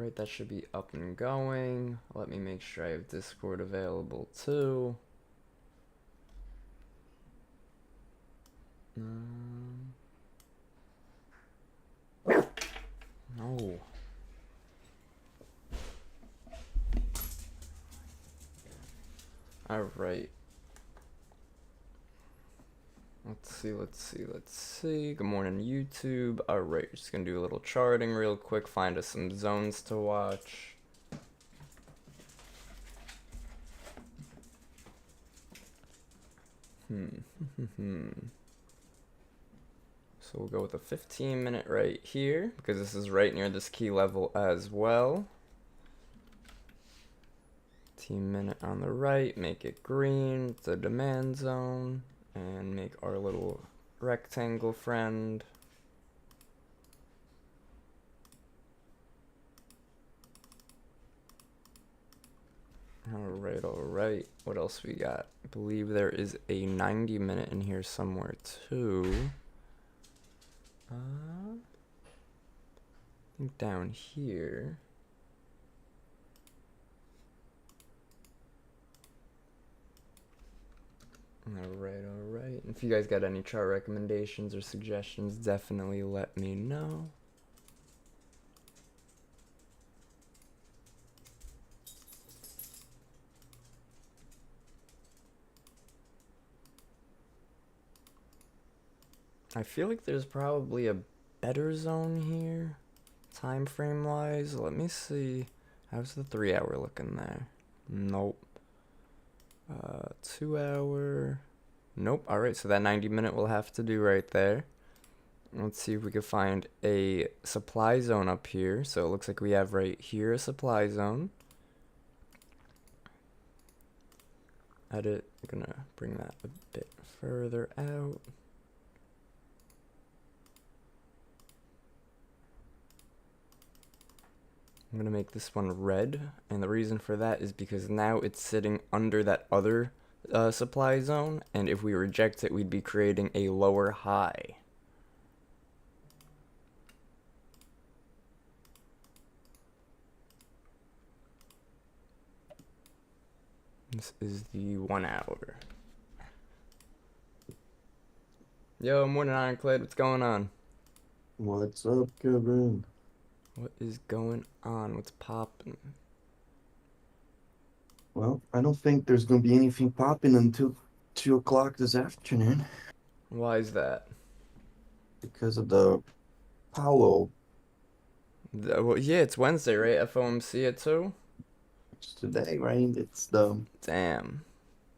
Alright, that should be up and going. Let me make sure I have Discord available too. No. Alright. Let's see. Good morning, YouTube. Alright, just gonna do a little charting real quick, find us some zones to watch. So we'll go with a 15-minute right here, because this is right near this key level as well. 15-minute on the right, make it green, it's a demand zone, and make our little rectangle friend. Alright. What else we got? I believe there is a 90-minute in here somewhere too. I think down here. Alright. If you guys got any chart recommendations or suggestions, definitely let me know. I feel like there's probably a better zone here, time frame wise. Let me see. How's the 3 hour looking there? Nope. 2 hour. Nope. Alright, so that 90-minute will have to do right there. Let's see if we can find a supply zone up here. So it looks like we have right here a supply zone. Edit. I'm gonna bring that a bit further out. I'm gonna make this one red, and the reason for that is because now it's sitting under that other supply zone, and if we reject it, we'd be creating a lower high. This is the 1 hour. Yo, morning Ironclad, what's going on? What's up, Kevin? What is going on? What's poppin'? Well, I don't think there's gonna be anything popping until 2 o'clock this afternoon Why is that? because of the Powell. Well, yeah, it's Wednesday, right? FOMC at 2? It's today, right? It's the Damn.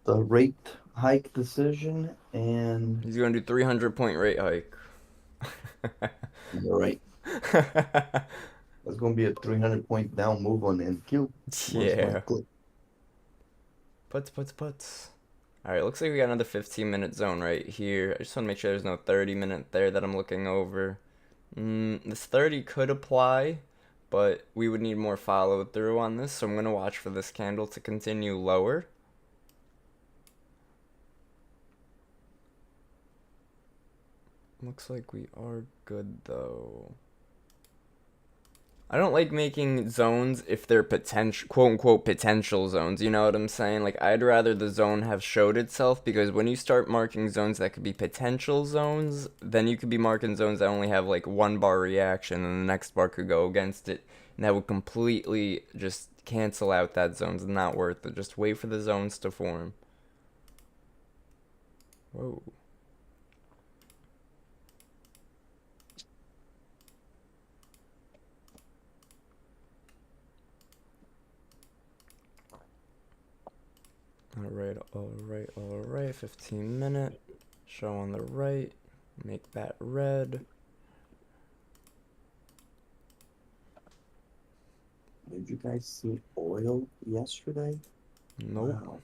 the rate hike decision, and He's gonna do 300-point rate hike. you're right. There's gonna be a 300-point down move on NQ, most Yeah. likely. Puts. Alright, looks like we got another 15-minute zone right here. I just want to make sure there's no 30-minute there that I'm looking over. This 30 could apply, but we would need more follow through on this, so I'm going to watch for this candle to continue lower. Looks like we are good though. I don't like making zones if they're potential, quote unquote, potential zones. You know what I'm saying? Like, I'd rather the zone have showed itself, because when you start marking zones that could be potential zones, then you could be marking zones that only have like 1 bar reaction, and the next bar could go against it, and that would completely just cancel out that zone. It's not worth it. Just wait for the zones to form. Whoa. Alright. 15-minute. Show on the right. Make that red. Did you guys see oil yesterday? Nope. Wow.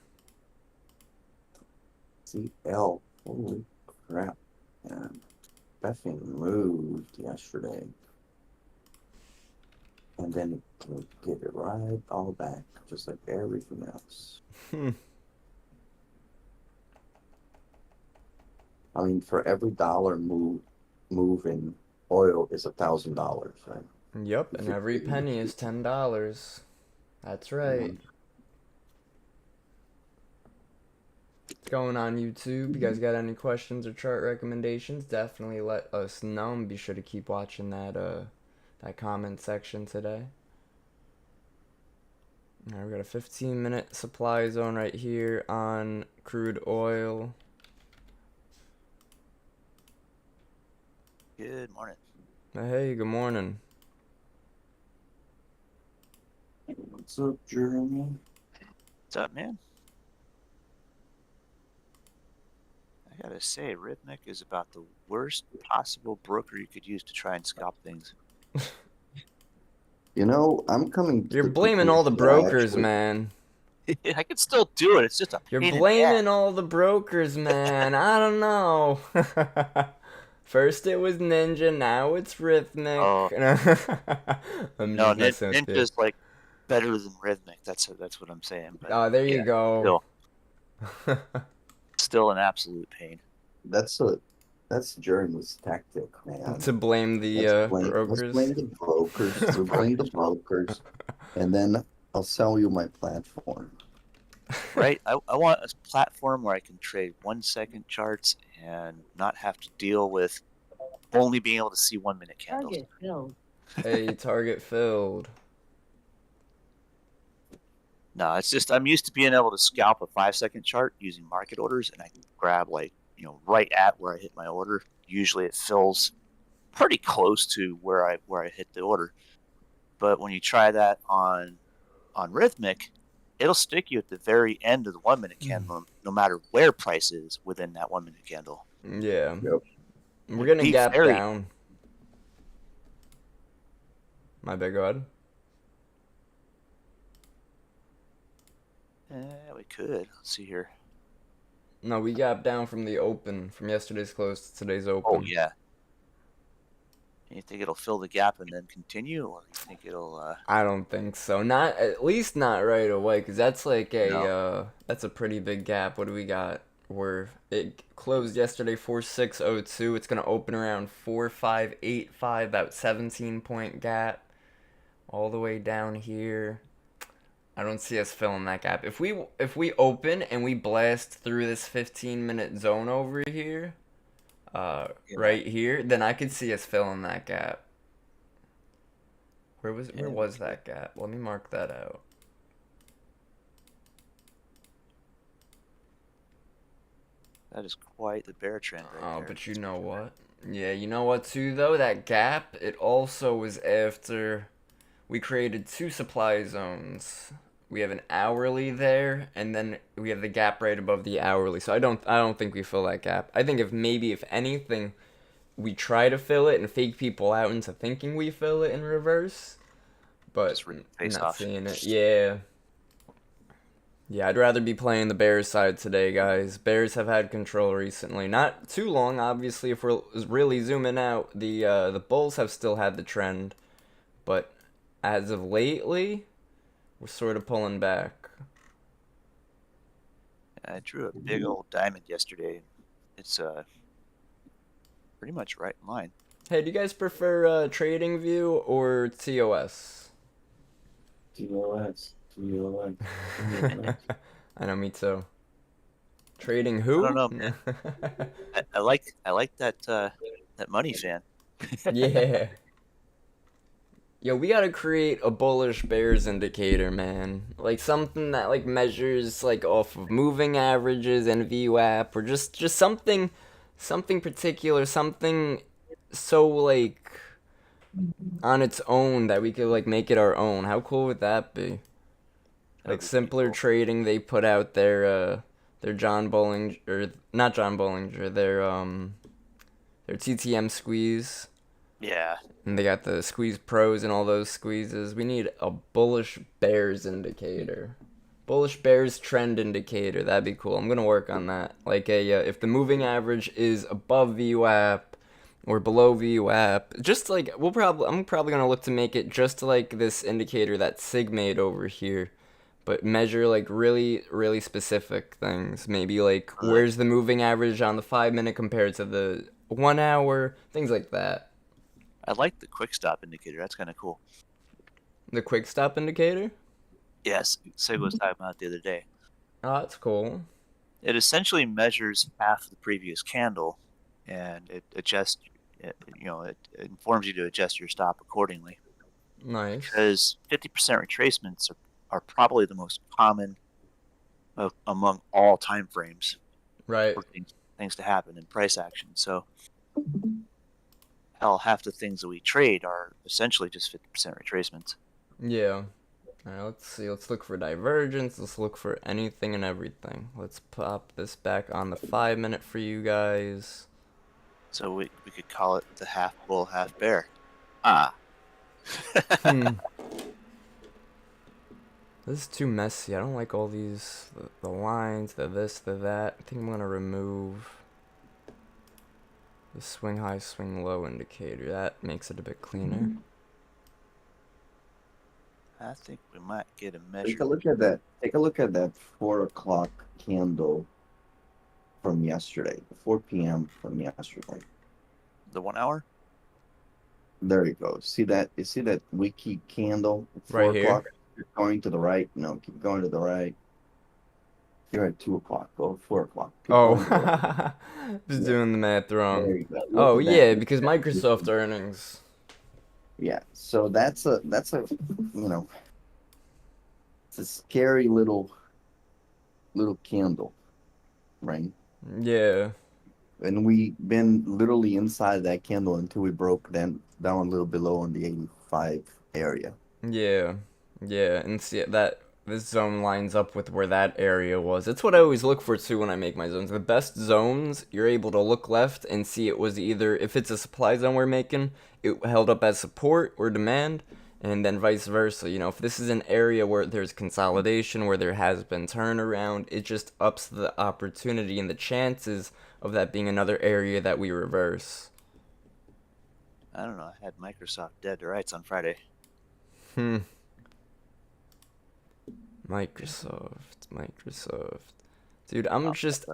CL. Holy crap. Yeah. That thing moved yesterday. And then it get it right all back, just like everything else. I mean, for every dollar move in oil is $1,000, right? Yep, and every penny is $10. That's right. What's going on YouTube? You guys got any questions or chart recommendations? Definitely let us know, and be sure to keep watching that comment section today. All right, we got a 15-minute supply zone right here on crude oil. Good morning. Hey, good morning. What's up, Jeremy? What's up, man? I gotta say, Rhythmic is about the worst possible broker you could use to try and scalp things. You know, I'm coming to You're the blaming all the conclusion that I brokers, actually, man. I could still do it. It's just a You're pain in the blaming ass. all the brokers, man. I don't know. First it was Ninja, now it's Rhythmic. Oh I'm no, just messing with you. Ninja's like better than Rhythmic. That's what I'm saying. But Oh, there you yeah, go. still an absolute pain. that's Jeremy's tactic, man. To blame the Let's brokers. blame the brokers. We'll blame the brokers, and then I'll sell you my platform. Right? I want a platform where I can trade 1 second charts and not have to deal with only being able to see 1 minute candles. Target filled. Hey, target filled. No, it's just I'm used to being able to scalp a 5 second chart using market orders, and I can grab right at where I hit my order. Usually it fills pretty close to where I hit the order. But when you try that on Rhythmic, it'll stick you at the very end of the 1 minute candle, no matter where price is within that 1 minute candle. Yeah. Yep. We're gonna Be gap very- down. My bad, go ahead. We could. Let's see here. No, we gapped down from the open, from yesterday's close to today's open. Oh yeah. You think it'll fill the gap and then continue, or you think it'll? I don't think so. Not at least not right away, because that's like that's a pretty big gap. What do we got? It closed yesterday 4602. It's gonna open around 4585. About 17-point gap, all the way down here. I don't see us filling that gap. If we open and we blast through this 15-minute zone over here, right here, then I could see us filling that gap. Where was that gap? Let me mark that out. That is quite the bear trend right Oh, there. but you know what? Yeah, you know what too though? That gap, it also was after we created two supply zones. We have an hourly there, and then we have the gap right above the hourly. So I don't think we fill that gap. I think if anything, we try to fill it and fake people out into thinking we fill it in reverse. But Just rip the face not off. seeing it. Yeah. Yeah, I'd rather be playing the Bears side today, guys. Bears have had control recently. Not too long, obviously, if we're really zooming out. The Bulls have still had the trend. But as of lately, we're sort of pulling back. I drew a big old diamond yesterday. It's pretty much right in line. Hey, do you guys prefer Trading View or TOS? TOS. I know, me too. Trading who? I don't know, man. I like that money fan. Yeah. Yo, we gotta create a bullish bears indicator, man. Like something that like measures like off of moving averages and VWAP, or just something particular, something so like on its own that we could like make it our own. How cool would that be? Like Simpler Trading, they put out their John Bollinger, or not John Bollinger, their TTM squeeze. Yeah. And they got the squeeze pros and all those squeezes. We need a bullish bears indicator. Bullish bears trend indicator. That'd be cool. I'm going to work on that. Like if the moving average is above VWAP or below VWAP, just like I'm probably going to look to make it just like this indicator that Sig made over here, but measure like really, really specific things. Maybe like where's the moving average on the 5 minute compared to the 1 hour, things like that. I like the quick stop indicator. That's kind of cool. The quick stop indicator? Yes, Sig was talking about it the other day. Oh, that's cool. It essentially measures half the previous candle, and it adjusts. It informs you to adjust your stop accordingly. Nice. Because 50% retracements are probably the most common among all time frames Right. for things to happen in price action. So, hell, half the things that we trade are essentially just 50% retracements. Yeah. Alright, let's see. Let's look for divergence. Let's look for anything and everything. Let's pop this back on the 5-minute for you guys. So we could call it the half bull, half bear. Ah. This is too messy. I don't like all these, the lines, the this, the that. I think I'm going to remove the swing high, swing low indicator. That makes it a bit cleaner. I think we might get a measure. Take a look at that. Take a look at that 4 o'clock candle from yesterday. 4 p.m. from yesterday. The 1 hour? There you go. See that? You see that wiki candle? 4 Right here. o'clock. You're going to the right. No, keep going to the right. You're at 2 o'clock. Go 4 o'clock. Keep going to the right. Just doing the math There wrong. you go. Look Oh at that. yeah, because Microsoft earnings. Yeah. So that's a it's a scary little candle, right? Yeah. And we been literally inside that candle until we broke down a little below on the 85 area. Yeah. Yeah, and see that this zone lines up with where that area was. It's what I always look for too when I make my zones. The best zones, you're able to look left and see it was either, if it's a supply zone we're making, it held up as support or demand, and then vice versa. You know, if this is an area where there's consolidation, where there has been turnaround, it just ups the opportunity and the chances of that being another area that we reverse. I don't know. I had Microsoft dead to rights on Friday. Microsoft. Dude,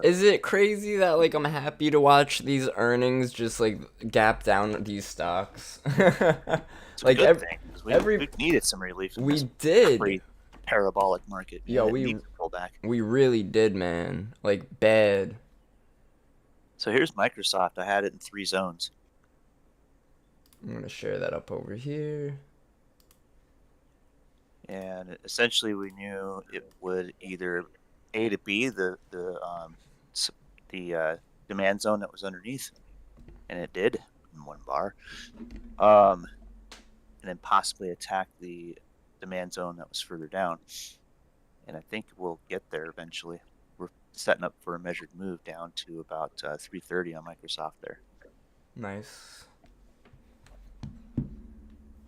is it crazy that, like, I'm happy to watch these earnings just, like, gap down these stocks? It's Like, a good thing. 'Cause we needed some relief in this did. parabolic market. Man. Yo, It needs to pull back. We really did, man. Like, bad. So here's Microsoft. I had it in 3 zones. I'm gonna share that up over here. And essentially, we knew it would either A to B, the demand zone that was underneath, and it did in 1 bar, and then possibly attack the demand zone that was further down. And I think we'll get there eventually. We're setting up for a measured move down to about 330 on Microsoft there. Nice.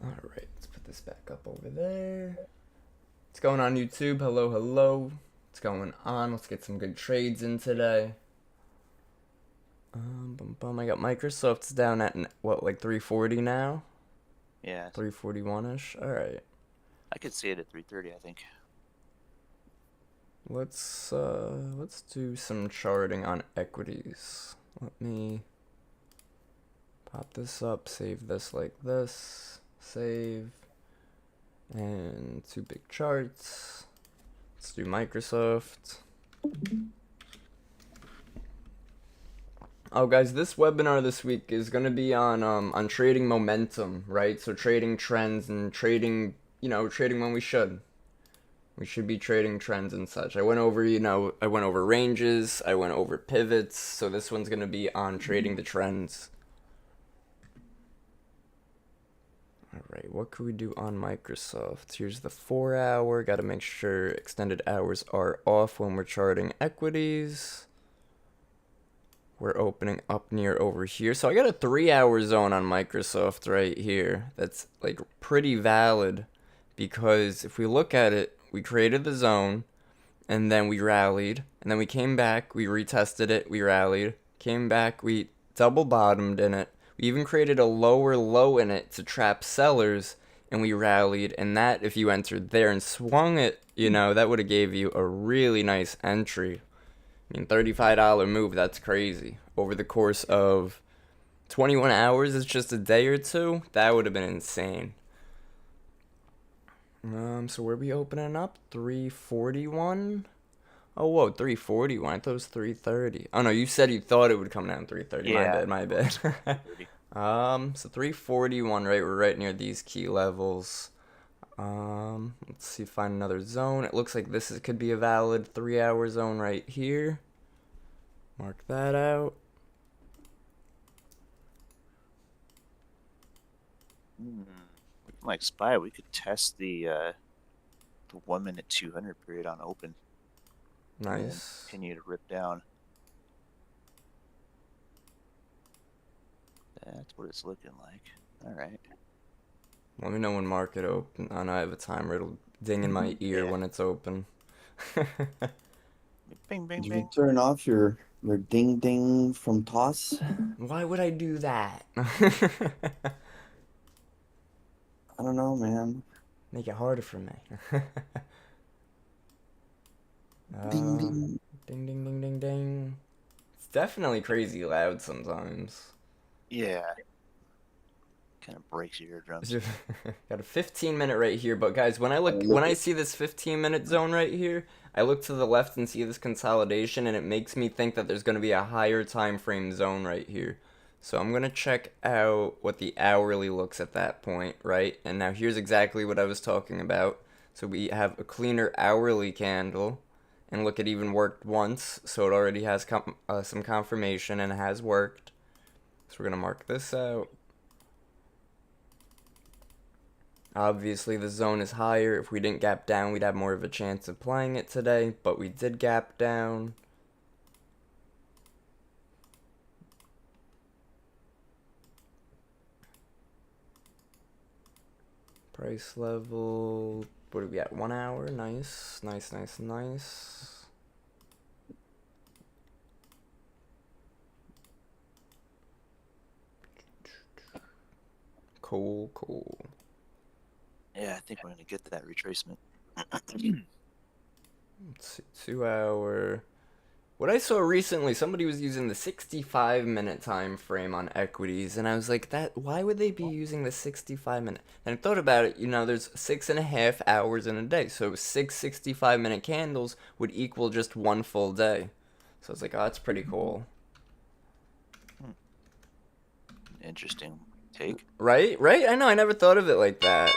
Alright, let's put this back up over there. What's going on, YouTube? Hello, hello. What's going on? Let's get some good trades in today. I got Microsoft's down at, what, like 340 now? Yeah. 341-ish? Alright. I could see it at 330, I think. Let's do some charting on equities. Let me pop this up, save this like this, save, and 2 big charts. Let's do Microsoft. Oh, guys, this webinar this week is gonna be on trading momentum, right? So trading trends and trading, trading when we should. We should be trading trends and such. I went over ranges, I went over pivots, so this one's going to be on trading the trends. Alright, what could we do on Microsoft? Here's the 4 hour. Got to make sure extended hours are off when we're charting equities. We're opening up near over here. So I got a 3 hour zone on Microsoft right here. That's like pretty valid because if we look at it, we created the zone, and then we rallied, and then we came back, we retested it, we rallied, came back, we double bottomed in it, we even created a lower low in it to trap sellers, and we rallied, and that, if you entered there and swung it, that would have gave you a really nice entry. I mean, $35 move, that's crazy. Over the course of 21 hours is just a day or two? That would have been insane. So where are we opening up? 341? Oh, whoa, 341. I thought it was 330. Oh, no, you said you thought it would come down 330. My Yeah. bad, my bad. So 341, right? We're right near these key levels. Let's see, find another zone. It looks like could be a valid 3-hour zone right here. Mark that out. Like Spy, we could test the 1 minute 200 period on open. Nice. Continue to rip down. That's what it's looking like. All right. Let me know when market open. Oh, no, I have a timer. It'll ding in my ear when it's open. Bing, bing, Did bing. you turn off your ding ding from toss? Why would I do that? I don't know, man. Make it harder for me. Ding ding. Ding, ding, ding, ding, ding. It's definitely crazy loud sometimes. Yeah. Kind of breaks your eardrums. Got a 15-minute right here, but guys, when I see this 15-minute zone right here, I look to the left and see this consolidation, and it makes me think that there's going to be a higher time frame zone right here. So I'm going to check out what the hourly looks at that point, right? And now here's exactly what I was talking about. So we have a cleaner hourly candle, and look, it even worked once, so it already has some confirmation and it has worked. So we're going to mark this out. Obviously, the zone is higher. If we didn't gap down, we'd have more of a chance of playing it today, but we did gap down. Price level, what do we got? 1 hour, nice, nice, nice, nice. Cool, cool. Yeah, I think we're going to get that retracement. Let's see, 2 hour. What I saw recently, somebody was using the 65-minute time frame on equities, and I was like, why would they be using the 65-minute? And I thought about it, there's 6.5 hours in a day, so 6 65-minute candles would equal just one full day. So I was like, oh, that's pretty cool. Interesting take. Right? I know, I never thought of it like that.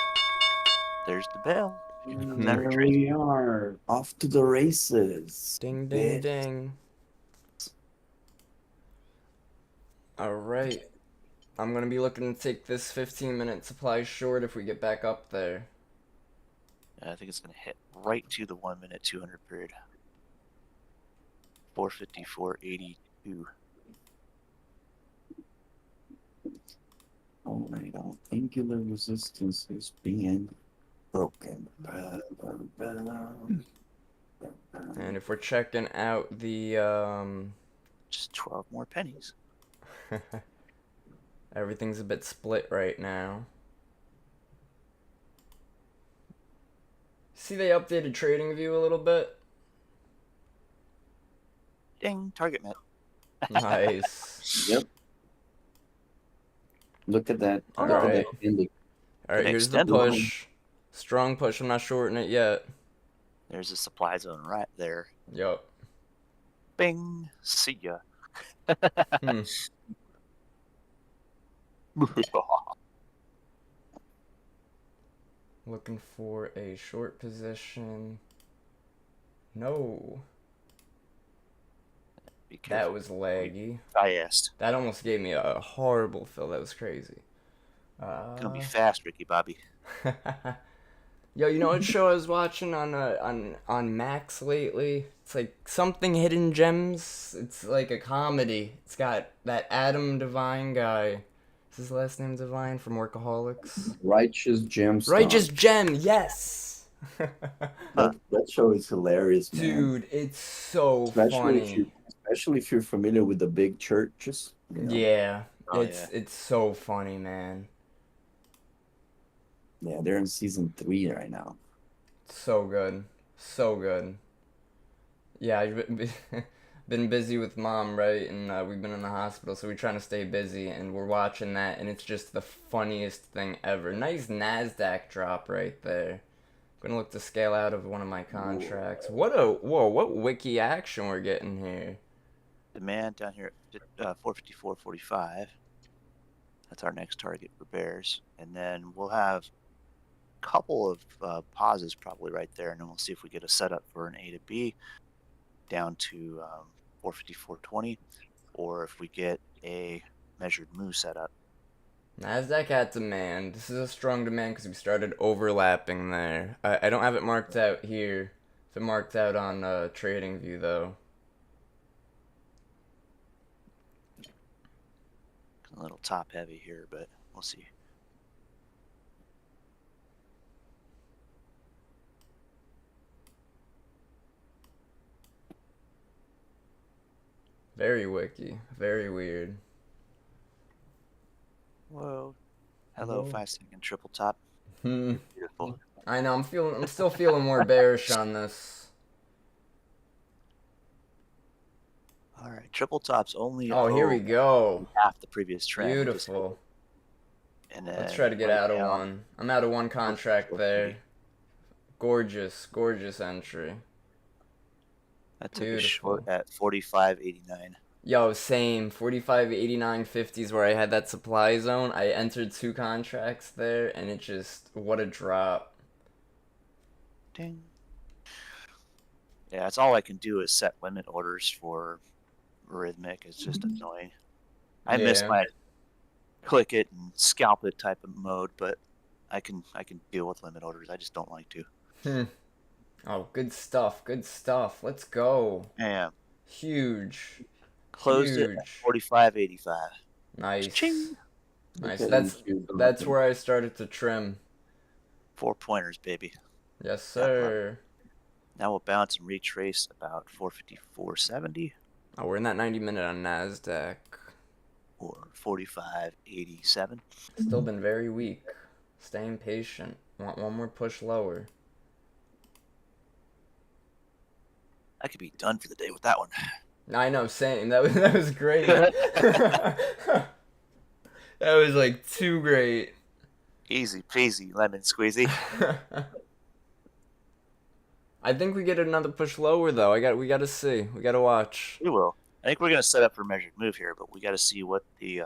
There's the bell. There we are. Off to the races. Ding, ding, ding. Alright. I'm going to be looking to take this 15-minute supply short if we get back up there. I think it's going to hit right to the 1 minute 200 period. 454.82. Oh, I don't angular resistance is being broken. And if we're checking out the Just 12 more pennies. everything's a bit split right now. See, they updated TradingView a little bit. Ding, target met. Nice. Yep. Look at that. All Look right. at that ending. All right, here's the push. Strong push. I'm not shorting it yet. There's a supply zone right there. Yup. Bing. See ya. Looking for a short position. No. That was laggy. Fast. That almost gave me a horrible fill. That was crazy. Gonna be fast, Ricky Bobby. Yo, you know what show I was watching on Max lately? It's like Something Hidden Gems. It's like a comedy. It's got that Adam Devine guy. Is his last name Devine from Workaholics? Righteous Gemstone. Righteous Gem, yes. That show is hilarious, man. Dude, it's so funny. Especially if you're familiar with the big churches. Yeah, Oh, it's so funny, man. Yeah, they're in season 3 right now. So good, so good. Yeah, been busy with mom, right? And we've been in the hospital, so we're trying to stay busy, and we're watching that, and it's just the funniest thing ever. Nice NASDAQ drop right there. Gonna look to scale out of one of my contracts. What wiki action we're getting here. Demand down here at 454.45. That's our next target for bears. And then we'll have a couple of pauses probably right there, and then we'll see if we get a setup for an A to B down to 454.20, or if we get a measured move setup. NASDAQ at demand. This is a strong demand because we started overlapping there. I don't have it marked out here. It's marked out on Trading View though. A little top heavy here, but we'll see. Very wiki. Very weird. Whoa. Hello, Whoa. 5-second triple top. Beautiful. I know. I'm still feeling more bearish on this. All right, triple tops only. Oh, here we go. Half the previous trend. Beautiful. And then Let's try to get out of one. I'm out of one contract there. Gorgeous, gorgeous entry. I took a short at 45.89. Yo, same. 45.89.50 is where I had that supply zone. I entered 2 contracts there, and it just, what a drop. Ding. Yeah, that's all I can do is set limit orders for Rhythmic. It's just annoying. I miss my click it and scalp it type of mode, but I can deal with limit orders. I just don't like to. Oh, good stuff. Good stuff. Let's go. Yeah. Huge. Closed it at 45.85. Nice. Ching. Nice. That's where I started to trim. 4 pointers, baby. Yes, sir. Now we'll bounce and retrace about 454.70. Oh, we're in that 90-minute on NASDAQ. Or 45.87. Still been very weak. Staying patient. Want one more push lower. I could be done for the day with that one. I know, same. That was great. That was like too great. Easy peasy, lemon squeezy. I think we get another push lower though. We gotta see. We gotta watch. We will. I think we're gonna set up for measured move here, but we gotta see what the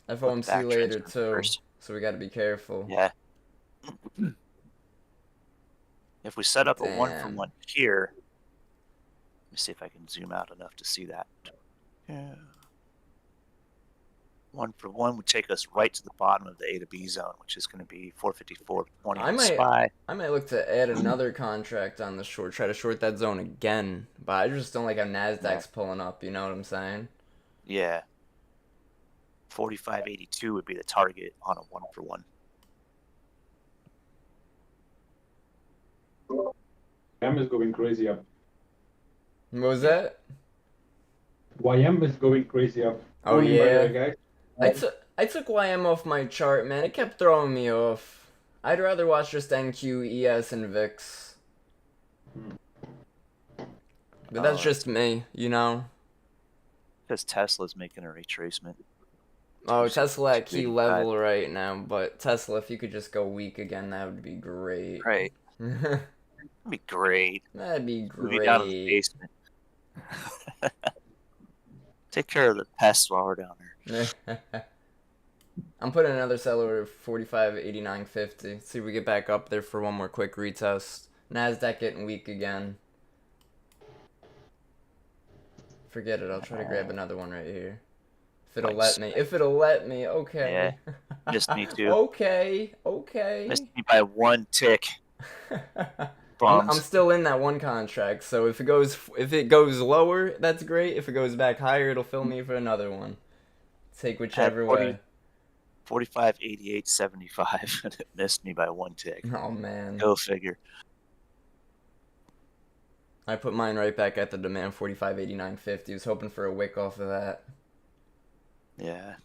FOMC later too. First. So we gotta be careful. Yeah. If we set up a 1-for-1 here, let me see if I can zoom out enough to see that. Yeah. 1-for-1 would take us right to the bottom of the A to B zone, which is going to be 454.20. I might look to add another contract on the short, try to short that zone again, but I just don't like how NASDAQ's pulling up, you know what I'm saying? Yeah. 45.82 would be the target on a 1-for-1. YM is going crazy up. What was that? YM is going crazy up. Oh yeah. Guys. I took YM off my chart, man. It kept throwing me off. I'd rather watch just NQ, ES, and VIX. But that's just me, you know? Because Tesla's making a retracement. Oh, Tesla at key level right now, but Tesla, if you could just go weak again, that would be great. Right. That'd be great. That'd be great. We'll be down in the basement. Take care of the pests while we're down there. I'm putting another sell order of 45.89.50. See if we get back up there for one more quick retest. NASDAQ getting weak again. Forget it. I'll try to grab another one right here. If it'll let me. If it'll let me. Okay. Yeah. Missed me too. Okay. Missed me by 1 tick. I'm still in that one contract, so if it goes lower, that's great. If it goes back higher, it'll fill me for another one. Take whichever way. 45.88.75, and it missed me by 1 tick. Oh man. Go figure. I put mine right back at the demand 45.89.50. Was hoping for a wick off of that. Yeah.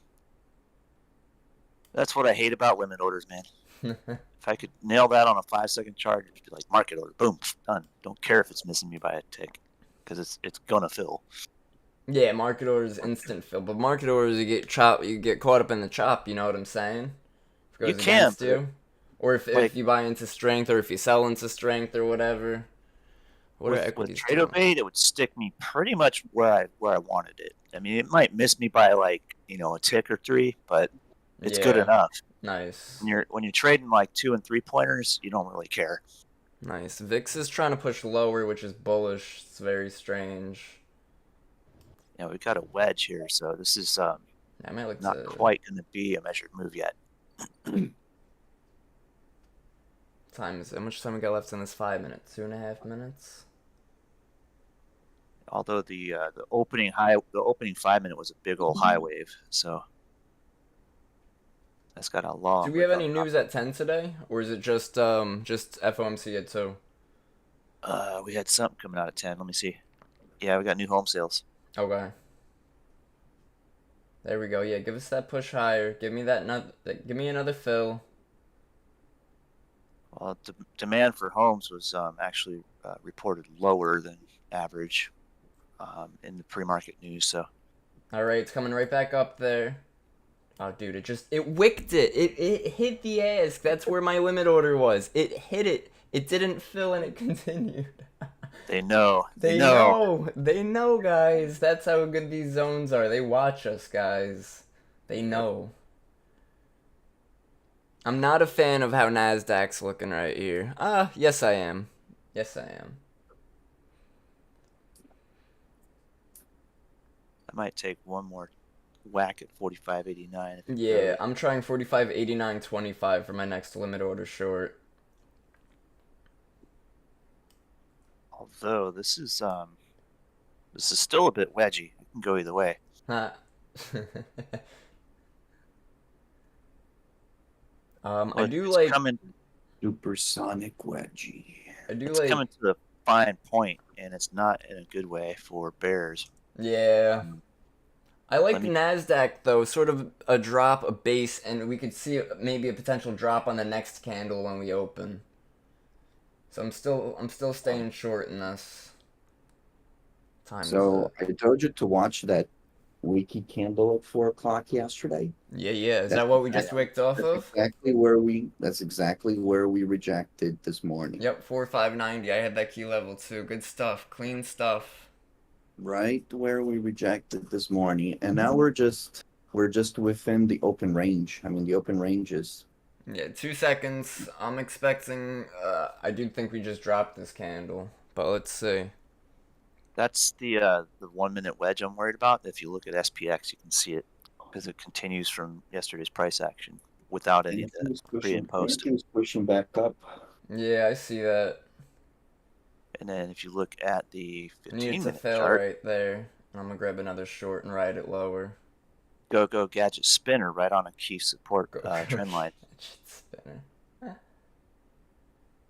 That's what I hate about limit orders, man. If I could nail that on a 5-second chart, it'd be like market order, boom, done. Don't care if it's missing me by a tick, because it's gonna fill. Yeah, market orders instant fill, but market orders you get caught up in the chop. You know what I'm saying? If it You goes can, against but you, or if like you buy into strength, or if you sell into strength, or whatever. What are with equities trade doing? evade, it would stick me pretty much where I wanted it. I mean, it might miss me by like a tick or three, but it's good Yeah, enough. nice, When you're trading like 2 and 3 pointers, you don't really care. nice. VIX is trying to push lower, which is bullish. It's very strange. We've got a wedge here, so this is I might like not to. quite going to be a measured move yet. How much time we got left in this 5 minutes? 2.5 minutes. Although the opening 5 minute was a big old high wave, so that's got a long. Do we have any news at 10 today, or is it just FOMC at 2? We had something coming out at 10. Let me see. Yeah, we got new home sales. Okay. There we go. Yeah, give us that push higher. Give me give me another fill. Well, demand for homes was actually reported lower than average in the pre-market news. So, All right, it's coming right back up there. Oh, dude, it wicked it. It hit the ask. That's where my limit order was. It hit it. It didn't fill and it continued. they know. They know. They know, guys. That's how good these zones are. They watch us, guys. They know. I'm not a fan of how NASDAQ's looking right here. Yes I am. Yes I am. I might take one more whack at 45.89. Yeah, I'm trying 45.89.25 for my next limit order short. Although this is still a bit wedgy. It can go either way. Huh. I do it's like coming. Supersonic wedgie. I do It's like coming to the fine point, and it's not in a good way for bears. yeah. I like Let me- NASDAQ though, sort of a drop, a base, and we could see maybe a potential drop on the next candle when we open. So I'm still staying short in this. Time So is I told you to watch that wiki candle at 4 o'clock yesterday. yeah. Is That's that what we just exactly- wicked off of? That's exactly where we rejected this morning. Yep, 4590. I had that key level too. Good stuff, clean stuff. Right where we rejected this morning. And now we're just within the open range. I mean the open range is Yeah, 2 seconds. I'm expecting. I do think we just dropped this candle, but let's see. That's the 1 minute wedge I'm worried about. If you look at SPX, you can see it because it continues from yesterday's price action without any of the pre and post. Anything's pushing back up. Yeah, I see that. And then if you look at the I need it to 15-minute fail chart, right there. And I'm gonna grab another short and ride it lower. go gadget spinner right on a key support trend line. Spinner.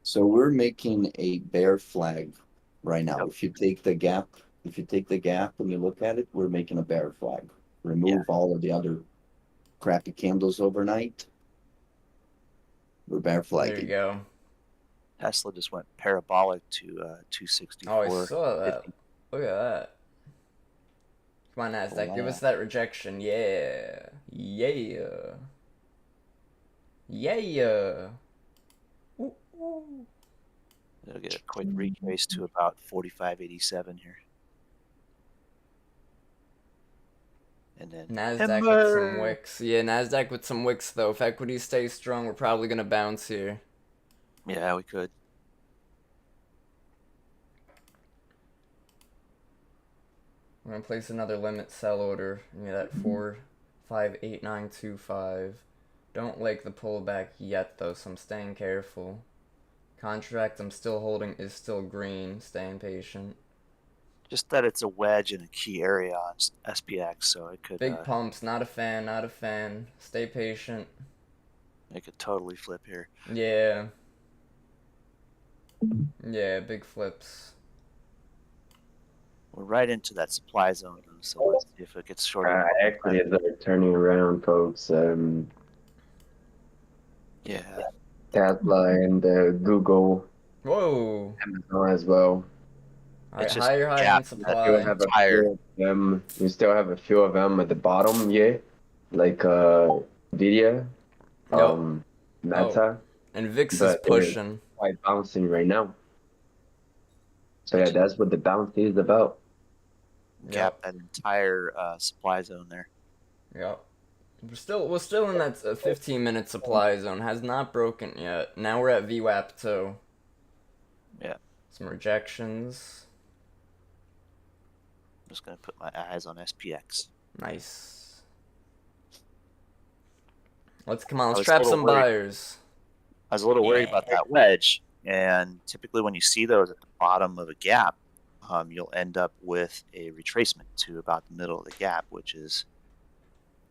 So we're making a bear flag right now. Yep. If you take the gap and you look at it, we're making a bear flag. Remove all of the other crappy candles overnight. We're bear flagging. There you go. Tesla just went parabolic to 264. Oh, I saw that. Look at that. Come on, NASDAQ. Give us that rejection. Yeah. Yeah. Yeah. Ooh, ooh. It'll get a quick retrace to about 45.87 here. And then NASDAQ with some wicks. Yeah, NASDAQ with some wicks, though. If equities stay strong, we're probably going to bounce here. Yeah, we could. I'm going to place another limit sell order. Give me that 458925. Don't like the pullback yet, though, so I'm staying careful. Contract I'm still holding is still green. Staying patient. Just that it's a wedge in a key area on SPX, so it could Big pumps. Not a fan. Not a fan. Stay patient. it could totally flip here. Yeah. Yeah, big flips. We're right into that supply zone, so let's see if it gets shorter. Equities are turning around, folks. Yeah, Tesla and Google, Whoa. Amazon as well. All right, It's just higher high gap on that supply. You have a entire. few of them. You still have a few of them at the bottom, yeah. Like Vidia, Yep. Meta, And Vix is but they're pushing. quite bouncing right now. So yeah, Just that's what the bounce is about. gap Yep. that entire supply zone there. Yep. We're still in that 15-minute supply zone. Has not broken yet. Now we're at VWAP 2. Yeah. Some rejections. I'm just gonna put my eyes on SPX. Nice. Come on, I let's was a trap little some worried. buyers. I was a little worried about that wedge, and typically when you see those at the bottom of a gap, you'll end up with a retracement to about the middle of the gap, which is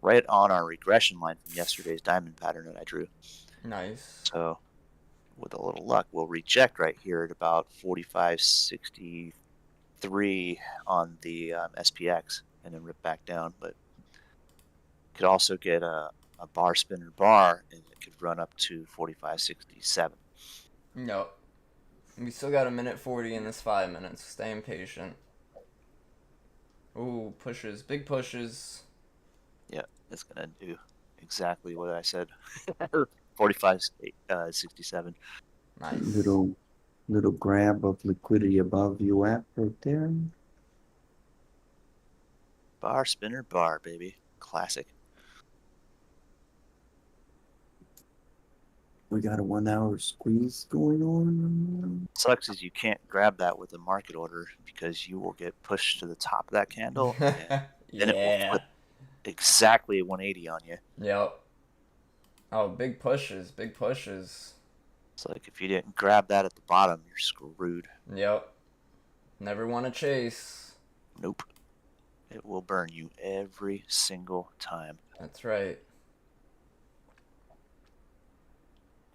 right on our regression line from yesterday's diamond pattern that I drew. Nice. So with a little luck, we'll reject right here at about 45.63 on the SPX and then rip back down. But could also get a bar spinner bar, and it could run up to 45.67. Yep. We still got 1:40 in this 5 minutes. Staying patient. Ooh, pushes. Big pushes. Yeah, it's gonna do exactly what I said. 45.67. Nice. Little grab of liquidity above you at right there. Bar spinner bar, baby. Classic. We got a 1 hour squeeze going on. Sucks is you can't grab that with a market order because you will get pushed to the top of that candle and then it will Yeah. flip exactly 180 on you. Yep. Oh, big pushes. Big pushes. It's like if you didn't grab that at the bottom, you're screwed. Yep. Never want to chase. Nope. It will burn you every single time. That's right.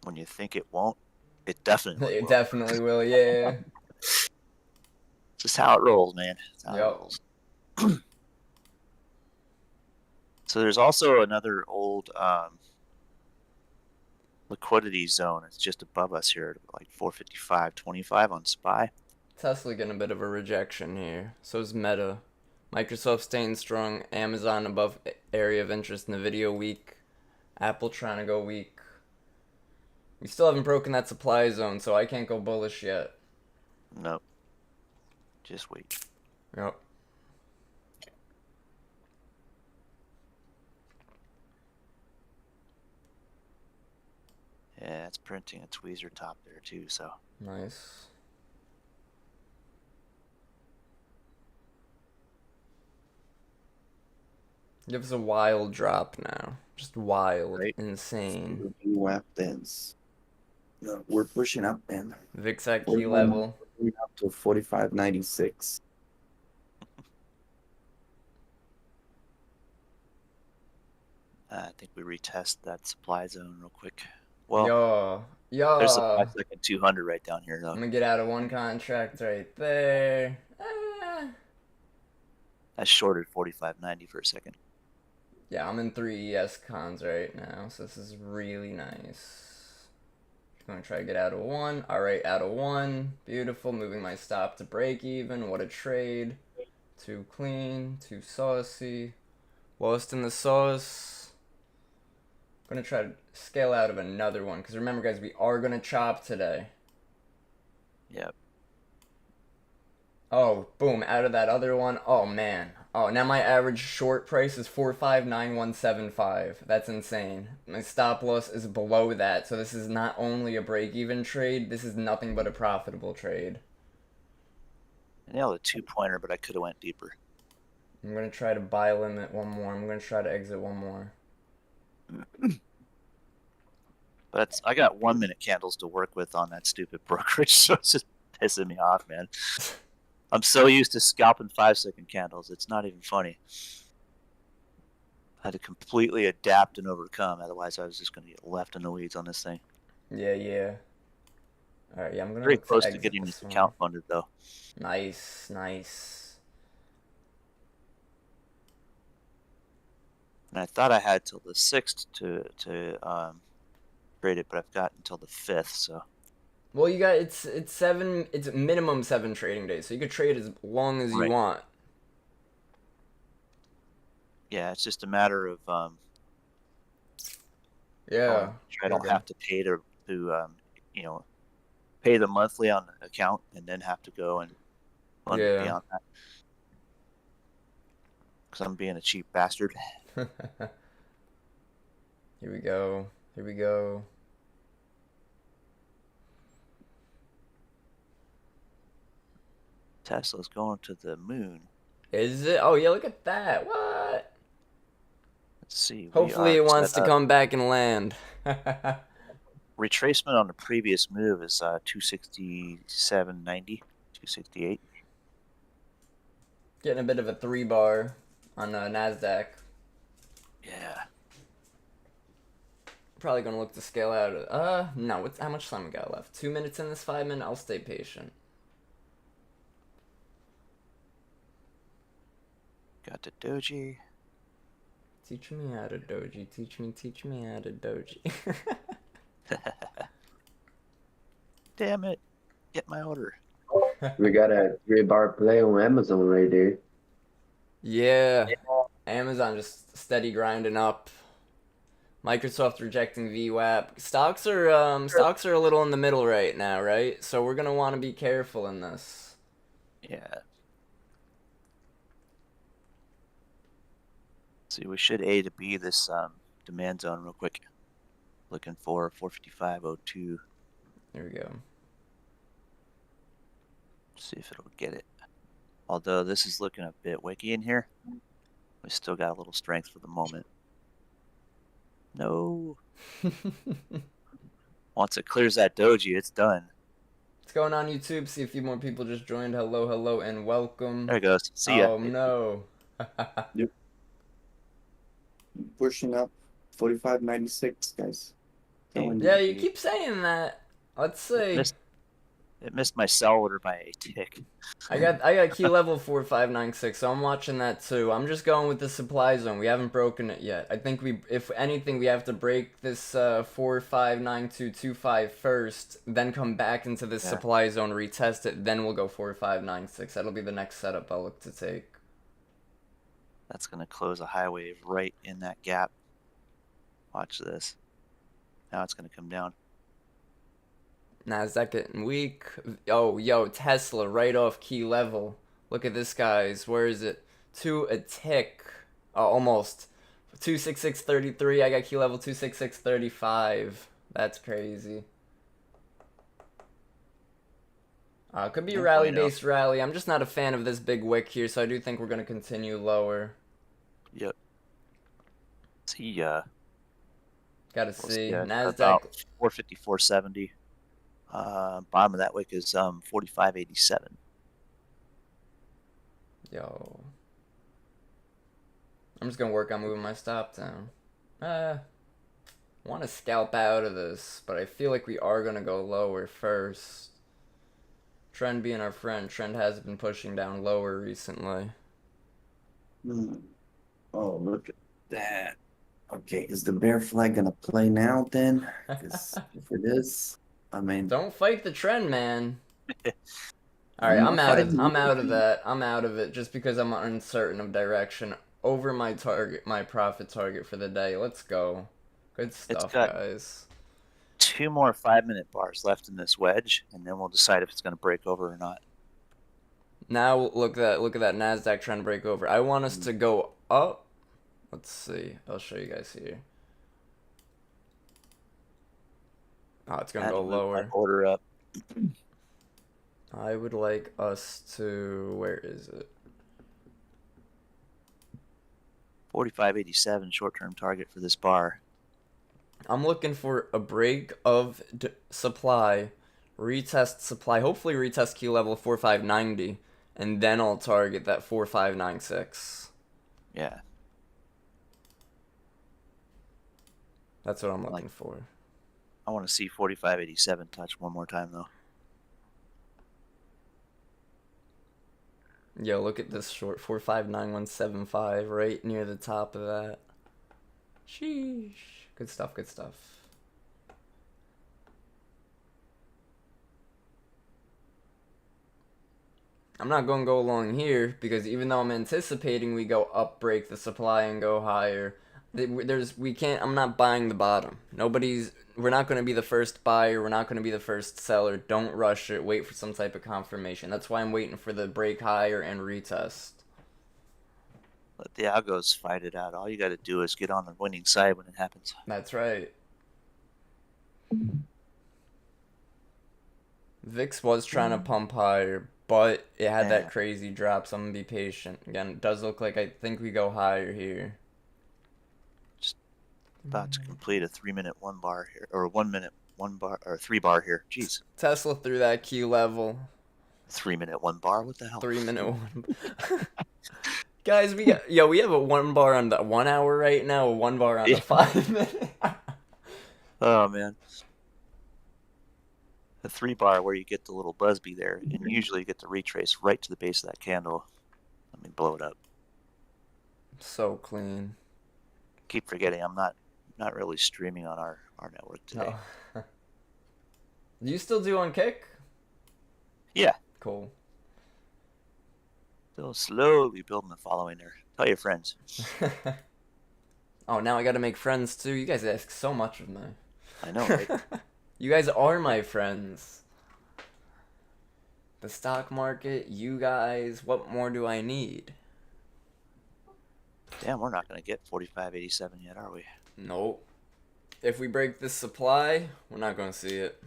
When you think it won't, it definitely It will. definitely will, yeah. Just how it rolls, man. It's how Yep. it rolls. So there's also another old liquidity zone. It's just above us here, like 455.25 on SPY. Tesla getting a bit of a rejection here. So is Meta. Microsoft staying strong. Amazon above area of interest. Nvidia weak. Apple trying to go weak. We still haven't broken that supply zone, so I can't go bullish yet. Nope. Just wait. Yep. Yeah, it's printing a tweezer top there too, so. Nice. Give us a wild drop now. Just wild. Right. Insane. VWAP dance. No, we're pushing up, man. VIX at We're key going level. We're up to 45.96. I think we retest that supply zone real quick. Well, there's a Yo. 5-second 200 right down here, though. I'm gonna get out of one contract right there. I shorted 45.90 for a second. Yeah, I'm in 3 ES cons right now, so this is really nice. Gonna try to get out of 1. Alright, out of 1. Beautiful. Moving my stop to break even. What a trade. Too clean. Too saucy. Lost in the sauce. Gonna try to scale out of another one, because remember, guys, we are gonna chop today. Yep. Oh, boom, out of that other one. Oh, man. Oh, now my average short price is 459175. That's insane. My stop loss is below that, so this is not only a break-even trade, this is nothing but a profitable trade. I nailed a 2-pointer, but I could have went deeper. I'm going to try to buy limit one more. I'm going to try to exit one more. But I got 1-minute candles to work with on that stupid brokerage, so it's just pissing me off, man. I'm so used to scalping 5-second candles. It's not even funny. I had to completely adapt and overcome. Otherwise, I was just going to get left in the weeds on this thing. Yeah. Alright, yeah, I'm going to Very look close to exit getting this this one. account funded, though. Nice. And I thought I had till the 6th to trade it, but I've got until the 5th, so. Well, you got it's 7. It's minimum 7 trading days, so you could trade as long as you Right. want. Yeah, it's just a matter of Yeah. I don't have to pay you know, pay the monthly on the account and then have to go and fund it Yeah. beyond that. Because I'm being a cheap bastard. Here we go. Here we go. Tesla's going to the moon. Is it? Oh yeah, look at that. What? Let's see. Hopefully it wants to come back and land. Retracement on the previous move is 267.90, 268. Getting a bit of a 3-bar on NASDAQ. Yeah. Probably gonna look to scale out. No. How much time we got left? 2 minutes in this 5 minute. I'll stay patient. Got the doji. Teach me how to doji. Teach me how to doji. Damn it. Get my order. We got a 3-bar play on Amazon right there. Yeah. Amazon just steady grinding up. Microsoft rejecting VWAP. Stocks are a little in the middle right now, right? So we're gonna want to be careful in this. Yeah. See, we should A to B this demand zone real quick. Looking for 455.02. Here we go. See if it'll get it. Although this is looking a bit wicky in here, we still got a little strength for the moment. No. Once it clears that doji, it's done. What's going on YouTube? See a few more people just joined. Hello, hello, and welcome. There it goes. See ya. Oh no. Pushing up 45.96, guys. Telling Yeah, you keep saying that. Let's see. It missed my sell order by a tick. I got key level 4596, so I'm watching that too. I'm just going with the supply zone. We haven't broken it yet. I think if anything, we have to break this 459225 first, then come back into this supply zone, retest it, then we'll go 4596. That'll be the next setup I'll look to take. That's gonna close a high wave right in that gap. Watch this. Now it's gonna come down. NASDAQ getting weak. Oh, yo, Tesla right off key level. Look at this, guys. Where is it? To a tick. Almost. 266.33. I got key level 266.35. That's crazy. Could be a rally-based rally. I'm just not a fan of this big wick here, so I do think we're going to continue lower. Yep. See, Gotta see. NASDAQ. About 454.70. Bottom of that wick is 45.87. Yo. I'm just gonna work on moving my stop down. Want to scalp out of this, but I feel like we are gonna go lower first. Trend being our friend, Trend has been pushing down lower recently. Oh, look at that. Okay, is the bear flag gonna play now then? 'Cause if it is, I mean, Don't fight the trend, man. All right, I'm out of that. I'm out of it just because I'm uncertain of direction. Over my target, my profit target for the day. Let's go. Good stuff, guys. 2 more 5-minute bars left in this wedge, and then we'll decide if it's going to break over or not. Now look at that NASDAQ trying to break over. I want us to go up. Let's see. I'll show you guys here. Oh, it's gonna go lower. Order up. I would like us to. Where is it? 45.87 short-term target for this bar. I'm looking for a break of supply, retest supply, hopefully retest key level 4590, and then I'll target that 4596. Yeah. That's what I'm looking for. I want to see 45.87 touch one more time, though. Yo, look at this short 459175 right near the top of that. Sheesh. Good stuff, good stuff. I'm not going to go along here because even though I'm anticipating we go up, break the supply, and go higher, we can't. I'm not buying the bottom. We're not going to be the first buyer. We're not going to be the first seller. Don't rush it. Wait for some type of confirmation. That's why I'm waiting for the break higher and retest. Let the algos fight it out. All you got to do is get on the winning side when it happens. That's right. VIX was trying to pump higher, but it had that crazy drop, so I'm going to be patient. Again, it does look like I think we go higher here. Just about to complete a 3-minute 1 bar here, or 1 minute 1 bar, or 3 bar here. Jeez. Tesla through that key level. 3-minute 1 bar? What the hell? 3-minute 1. Guys, we have a 1 bar on the 1 hour right now, a 1 bar on the 5 minute. Oh, man. The 3 bar where you get the little Busby there, and usually you get to retrace right to the base of that candle. Let me blow it up. So clean. Keep forgetting I'm not really streaming on our network today. Oh. Do you still do on Kick? Yeah. Cool. Still slowly building the following there. Tell your friends. Oh, now I gotta make friends too. You guys ask so much of me. I know, right? You guys are my friends. The stock market, you guys, what more do I need? Damn, we're not going to get 45.87 yet, are we? Nope. If we break this supply, we're not going to see it.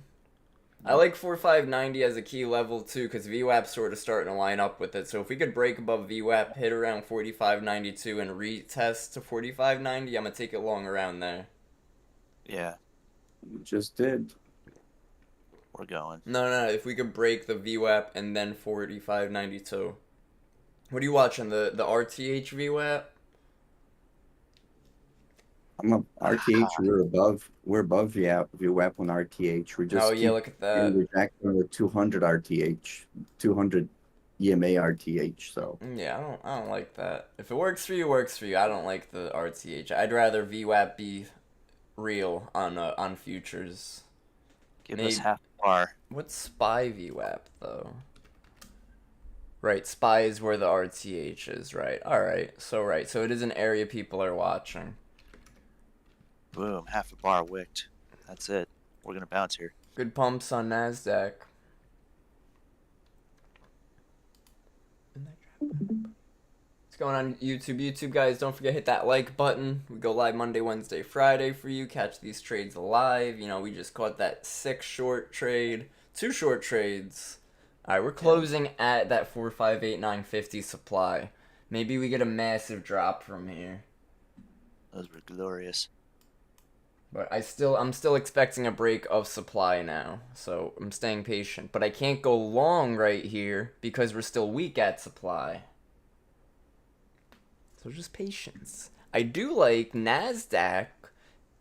I like 4590 as a key level too, because VWAP's sort of starting to line up with it. So if we could break above VWAP, hit around 4592 and retest to 4590, I'm going to take it long around there. Yeah, We just did. we're going. No, if we could break the VWAP and then 4592. What are you watching, the RTH VWAP? I'm up RTH. We're above VWAP on RTH. We're just Look at that. rejecting the 200 RTH, 200 EMA RTH. So Yeah, I don't like that. If it works for you, it works for you. I don't like the RTH. I'd rather VWAP be real on futures. Give us half a bar. What's SPY VWAP though? Right, SPY is where the RTH is, right? Alright, so it is an area people are watching. Boom, half a bar wicked. That's it. We're going to bounce here. Good pumps on NASDAQ. What's going on YouTube? YouTube guys, don't forget to hit that like button. We go live Monday, Wednesday, Friday for you. Catch these trades live. You know, we just caught that 6 short trade. 2 short trades. Alright, we're closing at that 458,950 supply. Maybe we get a massive drop from here. Those were glorious. But I'm still expecting a break of supply now, so I'm staying patient. But I can't go long right here because we're still weak at supply. So just patience. I do like NASDAQ